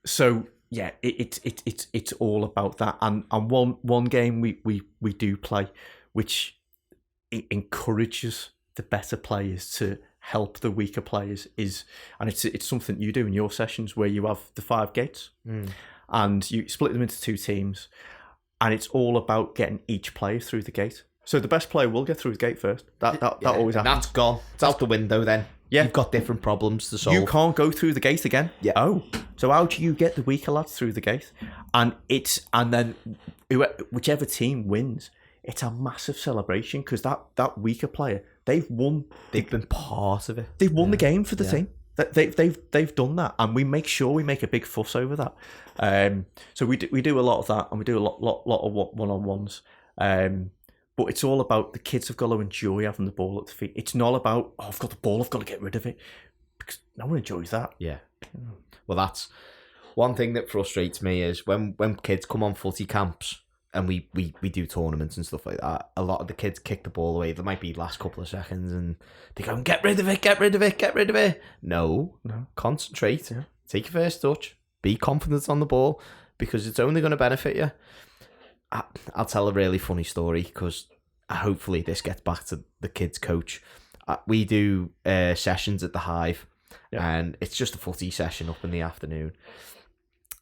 So yeah, it's all about that. And one game we do play, which encourages the better players to help the weaker players, and it's something you do in your sessions where you have the 5 gates, and you split them into 2 teams, and it's all about getting each player through the gate. So the best player will get through the gate first. That always happens. That's gone. It's out the window then. Yeah. You've got different problems to solve. You can't go through the gate again. Yeah. Oh. So how do you get the weaker lads through the gate? And then whichever team wins, it's a massive celebration because that weaker player, they've won. They've been part of it. They've won the game for the team. They've done that, and we make sure we make a big fuss over that. So we do a lot of that, and we do a lot of one-on-ones. But it's all about the kids have got to enjoy having the ball at the feet. It's not about, I've got the ball, I've got to get rid of it, because no one enjoys that. Yeah. Well, that's one thing that frustrates me is when kids come on footy camps and we do tournaments and stuff like that, a lot of the kids kick the ball away. There might be last couple of seconds and they go, get rid of it. No. Concentrate. Yeah. Take your first touch. Be confident on the ball. because it's only going to benefit you. I'll tell a really funny story because hopefully this gets back to the kids' coach. We do sessions at the Hive, and it's just a footy session up in the afternoon.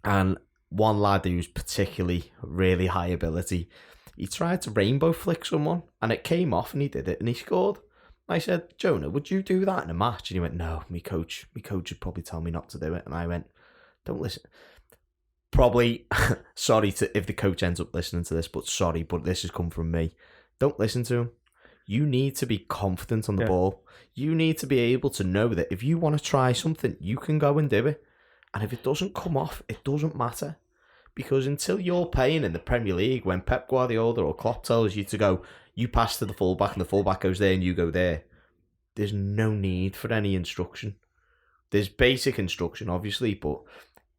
And one lad who's particularly really high ability, he tried to rainbow flick someone, and it came off, and he did it, and he scored. I said, Jonah, would you do that in a match? And he went, no, my coach would probably tell me not to do it. And I went, don't listen. Probably, sorry if the coach ends up listening to this, but this has come from me. Don't listen to him. You need to be confident on the ball. You need to be able to know that if you want to try something, you can go and do it. And if it doesn't come off, it doesn't matter. Because until you're playing in the Premier League, when Pep Guardiola or Klopp tells you to go, you pass to the fullback and the fullback goes there and you go there, there's no need for any instruction. There's basic instruction, obviously, but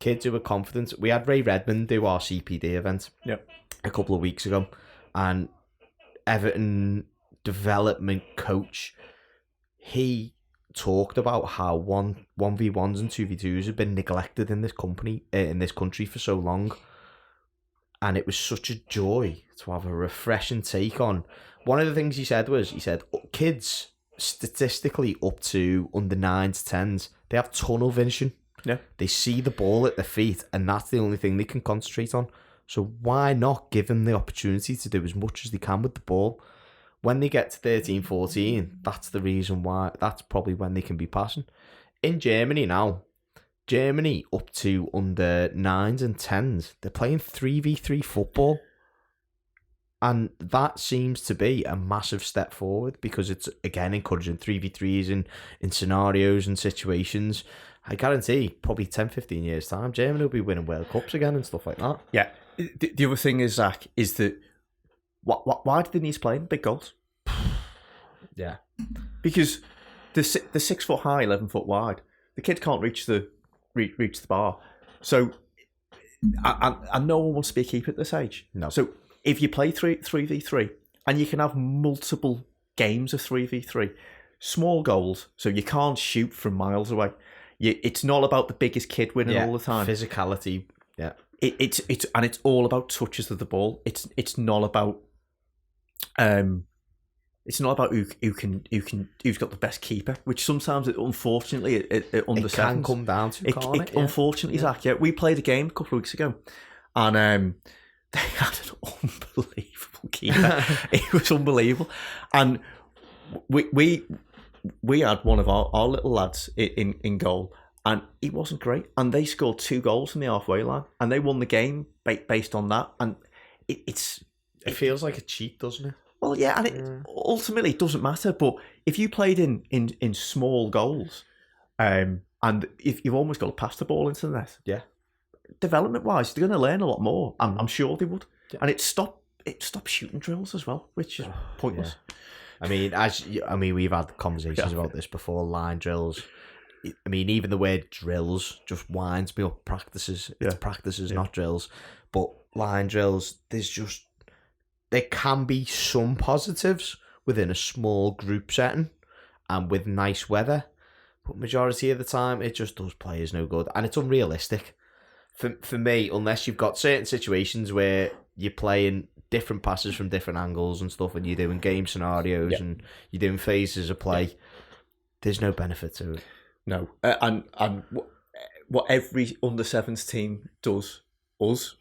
kids who are confident. We had Ray Redmond do our CPD event a couple of weeks ago, and Everton development coach, he talked about how 1v1s and 2v2s have been neglected in this country for so long, and it was such a joy to have a refreshing take on. One of the things he said, kids statistically up to under 9s, 10s, they have tunnel vision. Yeah, they see the ball at their feet, and that's the only thing they can concentrate on. So why not give them the opportunity to do as much as they can with the ball? When they get to 13, 14, that's the reason why. That's probably when they can be passing. In Germany now, up to under 9s and 10s, they're playing 3v3 football. And that seems to be a massive step forward because it's, again, encouraging 3v3s in scenarios and situations. I guarantee probably 10, 15 years' time, Germany will be winning World Cups again and stuff like that. Yeah. The other thing is, Zach, is that why do they need to play in big goals? Yeah. Because they're 6 foot high, 11 foot wide. The kids can't reach the bar. So, and no one wants to be a keeper at this age. No. So, if you play 3v3, and you can have multiple games of 3v3, small goals, so you can't shoot from miles away. It's not about the biggest kid winning all the time. Physicality, yeah. It's all about touches of the ball. It's not about who's got the best keeper, which sometimes unfortunately it under can come down to, can't it? Unfortunately, Zach. Yeah, we played a game a couple of weeks ago, and they had an unbelievable keeper. It was unbelievable, and we had one of our little lads in goal, and he wasn't great. And they scored 2 goals from the halfway line, and they won the game based on that. And it feels like a cheat, doesn't it? Well, yeah, and ultimately it doesn't matter. But if you played in small goals, and if you've almost got to pass the ball into the net, development-wise, they're going to learn a lot more. I'm sure they would. Yeah. And it stopped shooting drills as well, which is pointless. Yeah. We've had conversations about this before. Line drills. I mean, even the word drills just winds me up. Practices. It's practices, not drills. But line drills, there can be some positives within a small group setting and with nice weather. But majority of the time, it just does players no good. And it's unrealistic. For me, unless you've got certain situations where you're playing different passes from different angles and stuff, and you're doing game scenarios and you're doing phases of play, there's no benefit to it. No. And what every under-7s team does, us,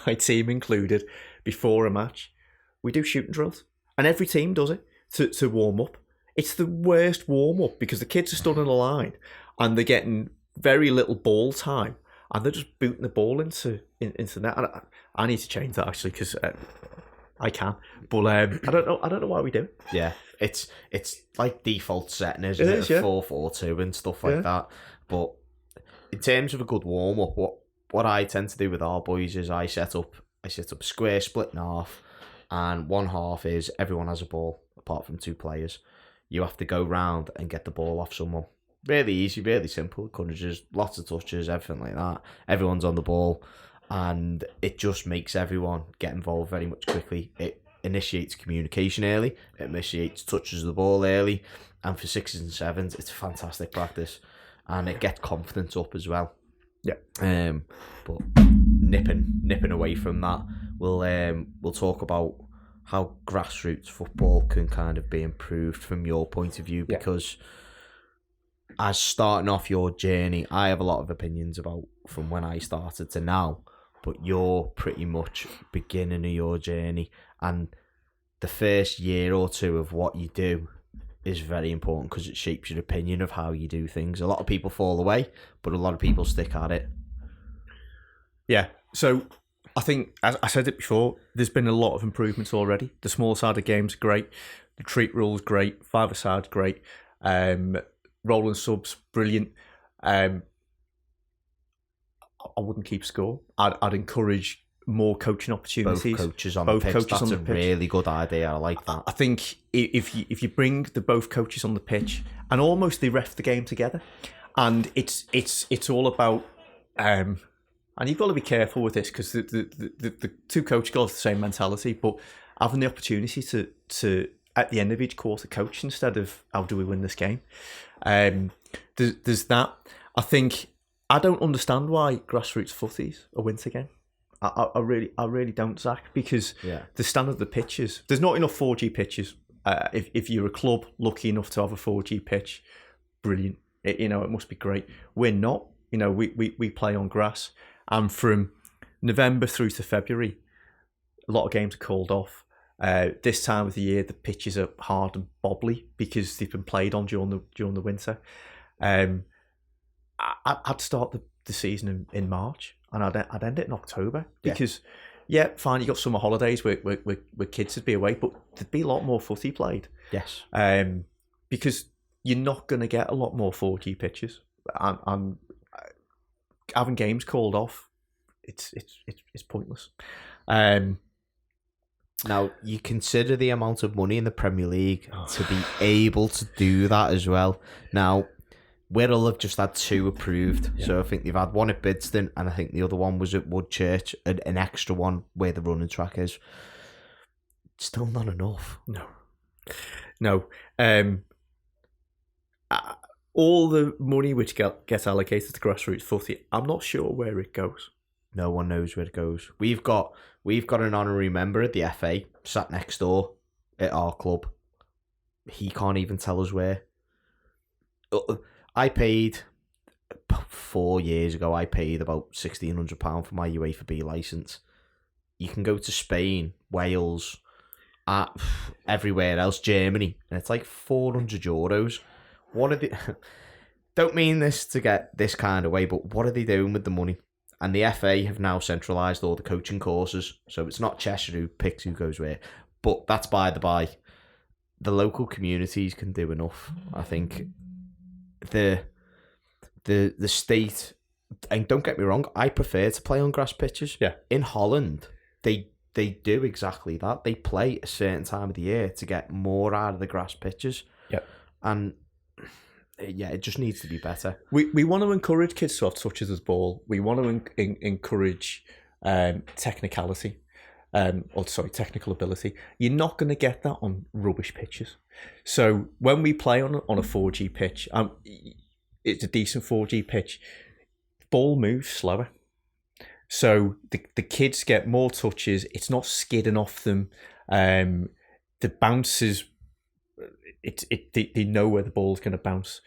my team included, before a match, we do shooting drills. And every team does it to warm up. It's the worst warm-up because the kids are stood in a line and they're getting very little ball time. And they're just booting the ball into the net. And I need to change that actually because I can, but I don't know why we do. Yeah, it's like default setting, isn't it? 4-4-2 and stuff like that. But in terms of a good warm up, what I tend to do with our boys is I set up a square split in half, and one half is everyone has a ball apart from 2 players. You have to go round and get the ball off someone. Really easy, really simple. Encourages lots of touches, everything like that. Everyone's on the ball, and it just makes everyone get involved very much quickly. It initiates communication early. It initiates touches of the ball early, and for 6s and 7s, it's a fantastic practice, and it gets confidence up as well. Yeah. But nipping away from that, we'll talk about how grassroots football can kind of be improved from your point of view, because as starting off your journey, I have a lot of opinions about from when I started to now, but you're pretty much beginning of your journey, and the first year or two of what you do is very important because it shapes your opinion of how you do things. A lot of people fall away, but a lot of people stick at it. Yeah, so I think, as I said it before, there's been a lot of improvements already. The small-sided game's great, the treat rule's great, five-a-side great, rolling subs, brilliant. I wouldn't keep score. I'd encourage more coaching opportunities. Both coaches on the pitch. That's a really good idea. I like that. I think if you bring both coaches on the pitch and almost they ref the game together, and it's all about and you've got to be careful with this because the two coaches got the same mentality, but having the opportunity to at the end of each quarter coach instead of how do we win this game. There's that. I think I don't understand why grassroots footies are winter game. I really don't, Zach, because the standard of the pitches, there's not enough 4G pitches. If you're a club lucky enough to have a 4G pitch, brilliant. It must be great. We're not. We play on grass, and from November through to February, a lot of games are called off. This time of the year, the pitches are hard and bobbly because they've been played on during the winter. I'd start the season in March. And I'd end it in October because, fine, you got summer holidays where kids would be away, but there'd be a lot more footy played. Yes. Because you're not going to get a lot more 4G pitches, and having games called off, it's pointless. Now, you consider the amount of money in the Premier League to be able to do that as well. Now, Wirral have just had 2 approved, so I think they've had one at Bidston, and I think the other one was at Woodchurch, an extra one where the running track is. Still not enough. No. All the money which gets allocated to grassroots footy, I'm not sure where it goes. No one knows where it goes. We've got an honorary member at the FA sat next door at our club. He can't even tell us where. I paid 4 years ago. I paid about £1,600 for my UEFA B licence. You can go to Spain, Wales, everywhere else, Germany, and it's like €400. What are they? Don't mean this to get this kind of way, but what are they doing with the money? And the FA have now centralised all the coaching courses, so it's not Cheshire who picks who goes where. But that's by the by. The local communities can do enough, I think. The state, and don't get me wrong, I prefer to play on grass pitches. Yeah. In Holland, they do exactly that. They play a certain time of the year to get more out of the grass pitches. Yeah. And it just needs to be better. We want to encourage kids to have touches of the ball. We want to encourage technicality. Technical ability. You're not going to get that on rubbish pitches. So when we play on a 4G pitch, it's a decent 4G pitch. Ball moves slower, so the kids get more touches. It's not skidding off them. The bounces, they know where the ball's going to bounce.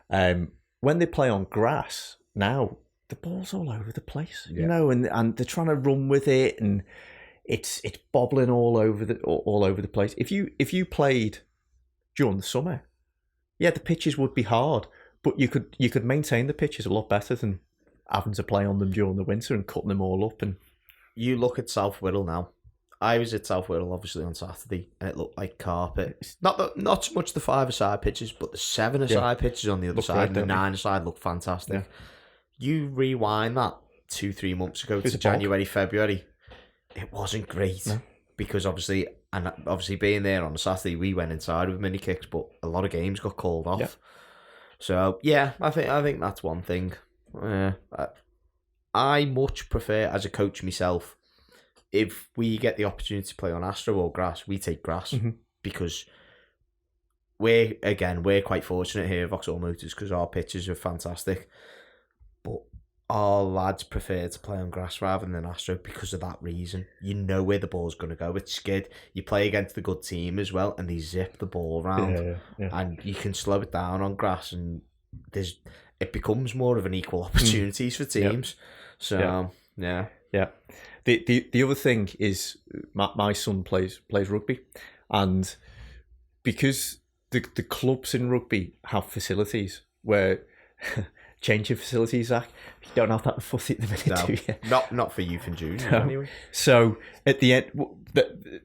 When they play on grass now, the ball's all over the place. And they're trying to run with it and. It's bobbling all over the place. If you played during the summer, the pitches would be hard, but you could maintain the pitches a lot better than having to play on them during the winter and cutting them all up. And you look at South Wirral now. I was at South Wirral obviously on Saturday, and it looked like carpet. Not so much the 5-a-side pitches, but the 7-a-side pitches on the other side, and the 9-a-side looked fantastic. Yeah. You rewind that 2-3 months ago to January, February. It wasn't great because obviously being there on a Saturday, we went inside with mini kicks, but a lot of games got called off. Yeah. So I think that's one thing. I much prefer, as a coach myself, if we get the opportunity to play on Astro or grass, we take grass because we're quite fortunate here at Vauxhall Motors because our pitches are fantastic. But our lads prefer to play on grass rather than Astro because of that reason. You know where the ball's going to go. It's skid. You play against the good team as well, and they zip the ball around, and you can slow it down on grass, and it becomes more of an equal opportunities for teams. So yeah. The other thing is my son plays rugby, and because the clubs in rugby have facilities where changing facilities, Zach, you don't have that footy at the minute, do you? Not for youth and juniors anyway. So at the end,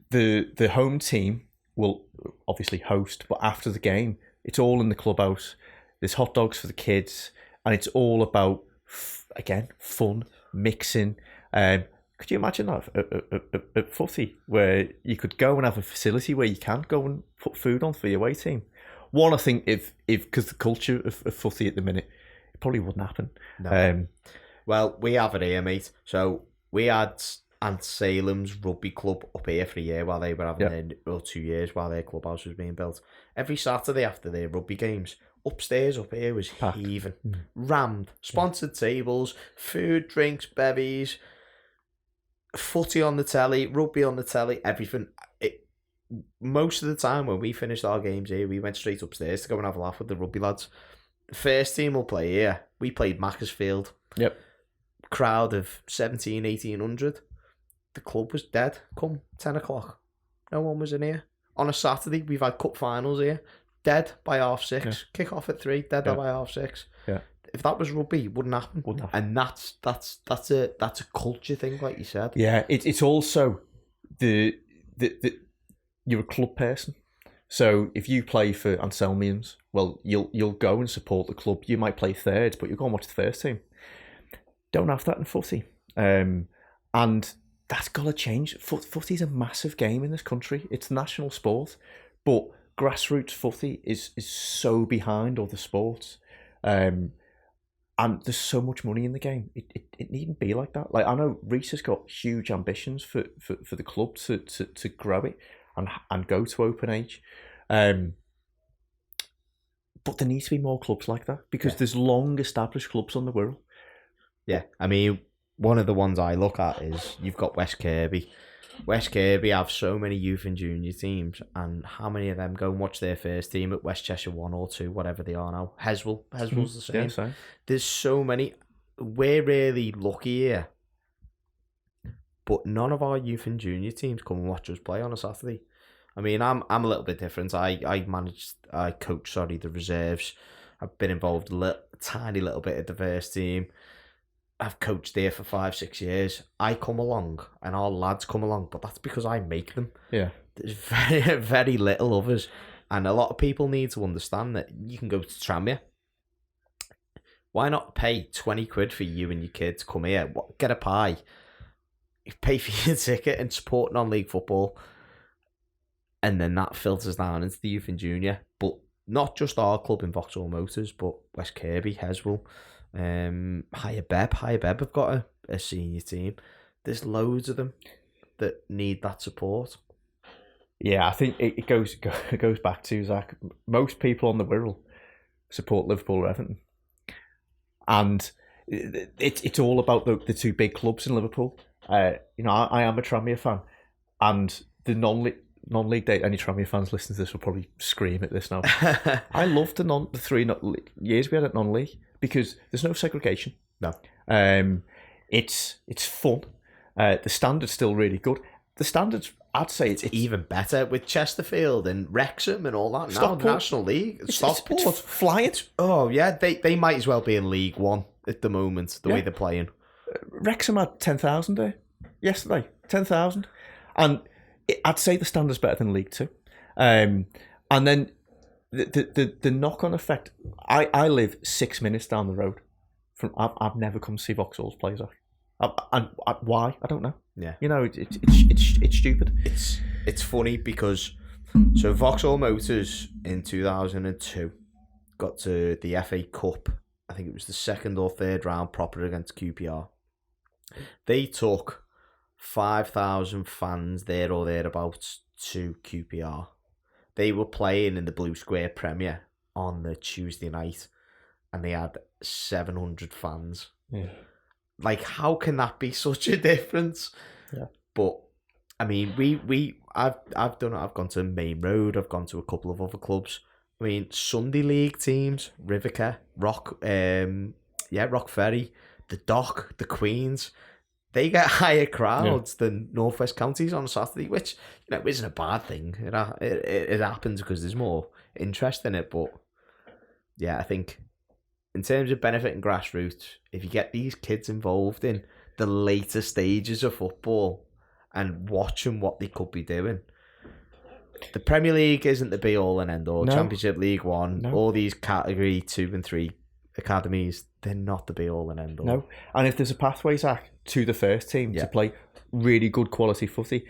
the home team will obviously host, but after the game, it's all in the clubhouse. There's hot dogs for the kids, and it's all about again fun, mixing. Could you imagine that at footy, where you could go and have a facility where you can go and put food on for your away team? One, I think if because the culture of footy at the minute, it probably wouldn't happen. No. Well, we have it here, mate. So we had Aunt Salem's rugby club up here for a year while they were having or 2 years while their clubhouse was being built. Every Saturday after their rugby games, upstairs up here was heaving, rammed, sponsored tables, food, drinks, bevies, footy on the telly, rugby on the telly, everything. Most of the time when we finished our games here, we went straight upstairs to go and have a laugh with the rugby lads. The first team will play here. We played Macclesfield. Yep. Crowd of 1800. The club was dead come 10 o'clock. No one was in here. On a Saturday, we've had cup finals here. Dead by 6:30. Yeah. Kick off at 3. Dead by 6:30. Yeah. If that was rugby, it wouldn't happen. And that's a culture thing, like you said. Yeah, it's also the you're a club person. So if you play for Anselmians, well, you'll go and support the club. You might play third, but you'll go and watch the first team. Don't have that in footy, and that's got to change. Footy's a massive game in this country. It's national sport, but grassroots footy is so behind other sports, and there's so much money in the game. It needn't be like that. Like I know Reece has got huge ambitions for the club to grow it and go to open age. But there needs to be more clubs like that because there's long established clubs on the Wirral. Yeah, I mean, one of the ones I look at is you've got West Kirby. West Kirby have so many youth and junior teams, and how many of them go and watch their first team at West Cheshire 1 or 2, whatever they are now. Heswell's the same. Yeah, same. There's so many. We're really lucky here, but none of our youth and junior teams come and watch us play on a Saturday. I mean, I'm a little bit different. I coach the reserves. I've been involved a tiny little bit at the first team. I've coached there for 5-6 years. I come along and our lads come along, but that's because I make them. Yeah. There's very, very little others. And a lot of people need to understand that you can go to Tranmere. Why not pay 20 quid for you and your kid to come here, get a pie, pay for your ticket and support non-league football? And then that filters down into the youth and junior. But not just our club in Vauxhall Motors, but West Kirby, Heswell, Higher Beb have got a senior team. There's loads of them that need that support. Yeah, I think it goes back to, Zach, most people on the Wirral support Liverpool or Everton. And it's all about the two big clubs in Liverpool. I am a Tranmere fan, and the non-league day. Any Tranmere fans listening to this will probably scream at this now. I loved the 3 years we had at non-league because there's no segregation. No, it's fun. The standard's still really good. The standards, I'd say, it's even better with Chesterfield and Wrexham and all that. Now the National League, Stockport, it's flying. Oh yeah, they might as well be in League One at the moment. The way they're playing. Wrexham had 10,000 there yesterday. 10,000, and I'd say the standard's better than League Two. And then the knock-on effect. I live 6 minutes down the road from. I've never come to see Vauxhall's play, Zach. Why? I don't know. Yeah, it's stupid. It's funny because Vauxhall Motors in 2002 got to the FA Cup. I think it was the second or third round proper against QPR. They took 5,000 fans there or thereabouts to QPR. They were playing in the Blue Square Premier on the Tuesday night, and they had 700 fans. Yeah. like, how can that be such a difference? Yeah. But I mean, I've done it. I've gone to Main Road. I've gone to a couple of other clubs. I mean, Sunday League teams, Rivercare, Rock Ferry, the Dock, the Queens. They get higher crowds than North West Counties on Saturday, which, you know, isn't a bad thing. It happens because there's more interest in it. But yeah, I think in terms of benefiting grassroots, if you get these kids involved in the later stages of football and watching what they could be doing. The Premier League isn't the be-all and end-all. No. Championship, League One, No. all these Category 2 and 3 academies, they're not the be-all and end-all. No, and if there's a pathway, Zach, to the first team to play really good quality footy,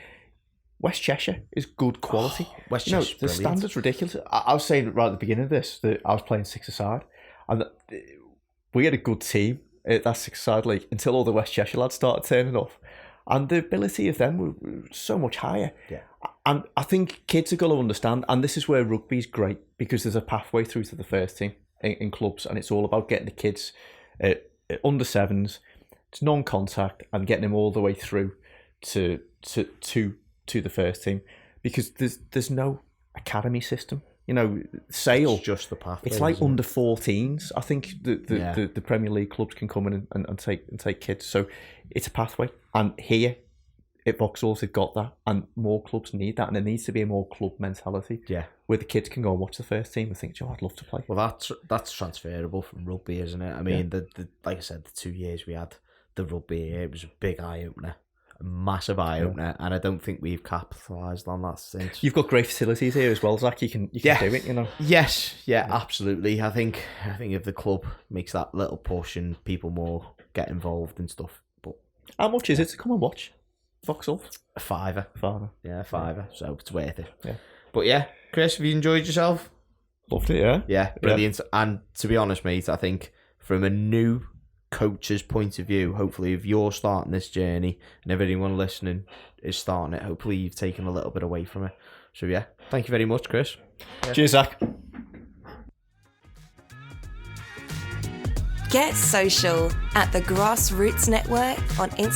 West Cheshire is good quality. West You know, Cheshire's the brilliant. standard's ridiculous. I was saying right at the beginning of this that I was playing six-a-side, and we had a good team at that six-a-side league until all the West Cheshire lads started turning up. And the ability of them were so much higher. Yeah. And I think kids are going to understand, and this is where rugby's great, because there's a pathway through to the first team in clubs, and it's all about getting the kids at under sevens, it's non-contact, and getting them all the way through to the first team, because there's no academy system. You know, Sale, It's just the pathway. it's like isn't it? under 14s. I think the Premier League clubs can come in and take kids. So it's a pathway. And here at Vauxhall, they've got that. And more clubs need that. And there needs to be a more club mentality. Yeah. Where the kids can go and watch the first team and think, "Oh, I'd love to play." Well, that's transferable from rugby, isn't it? I mean, the like I said, the 2 years we had the rugby here, it was a big eye-opener. A massive eye-opener. And I don't think we've capitalised on that since. You've got great facilities here as well, Zach. You can do it, you know. Yes, yeah, absolutely. I think if the club makes that little push and people more get involved and stuff. But How much is it to come and watch Vauxhall? a fiver. Yeah, a fiver. So it's worth it. Yeah. But yeah, Chris, have you enjoyed yourself? Loved it, yeah. Yeah, brilliant. And to be honest, mate, I think from a new coach's point of view, hopefully if you're starting this journey and if anyone listening is starting it, hopefully you've taken a little bit away from it. So yeah, thank you very much, Chris. Cheers, Zach. Get social at the Grassroots Network on Instagram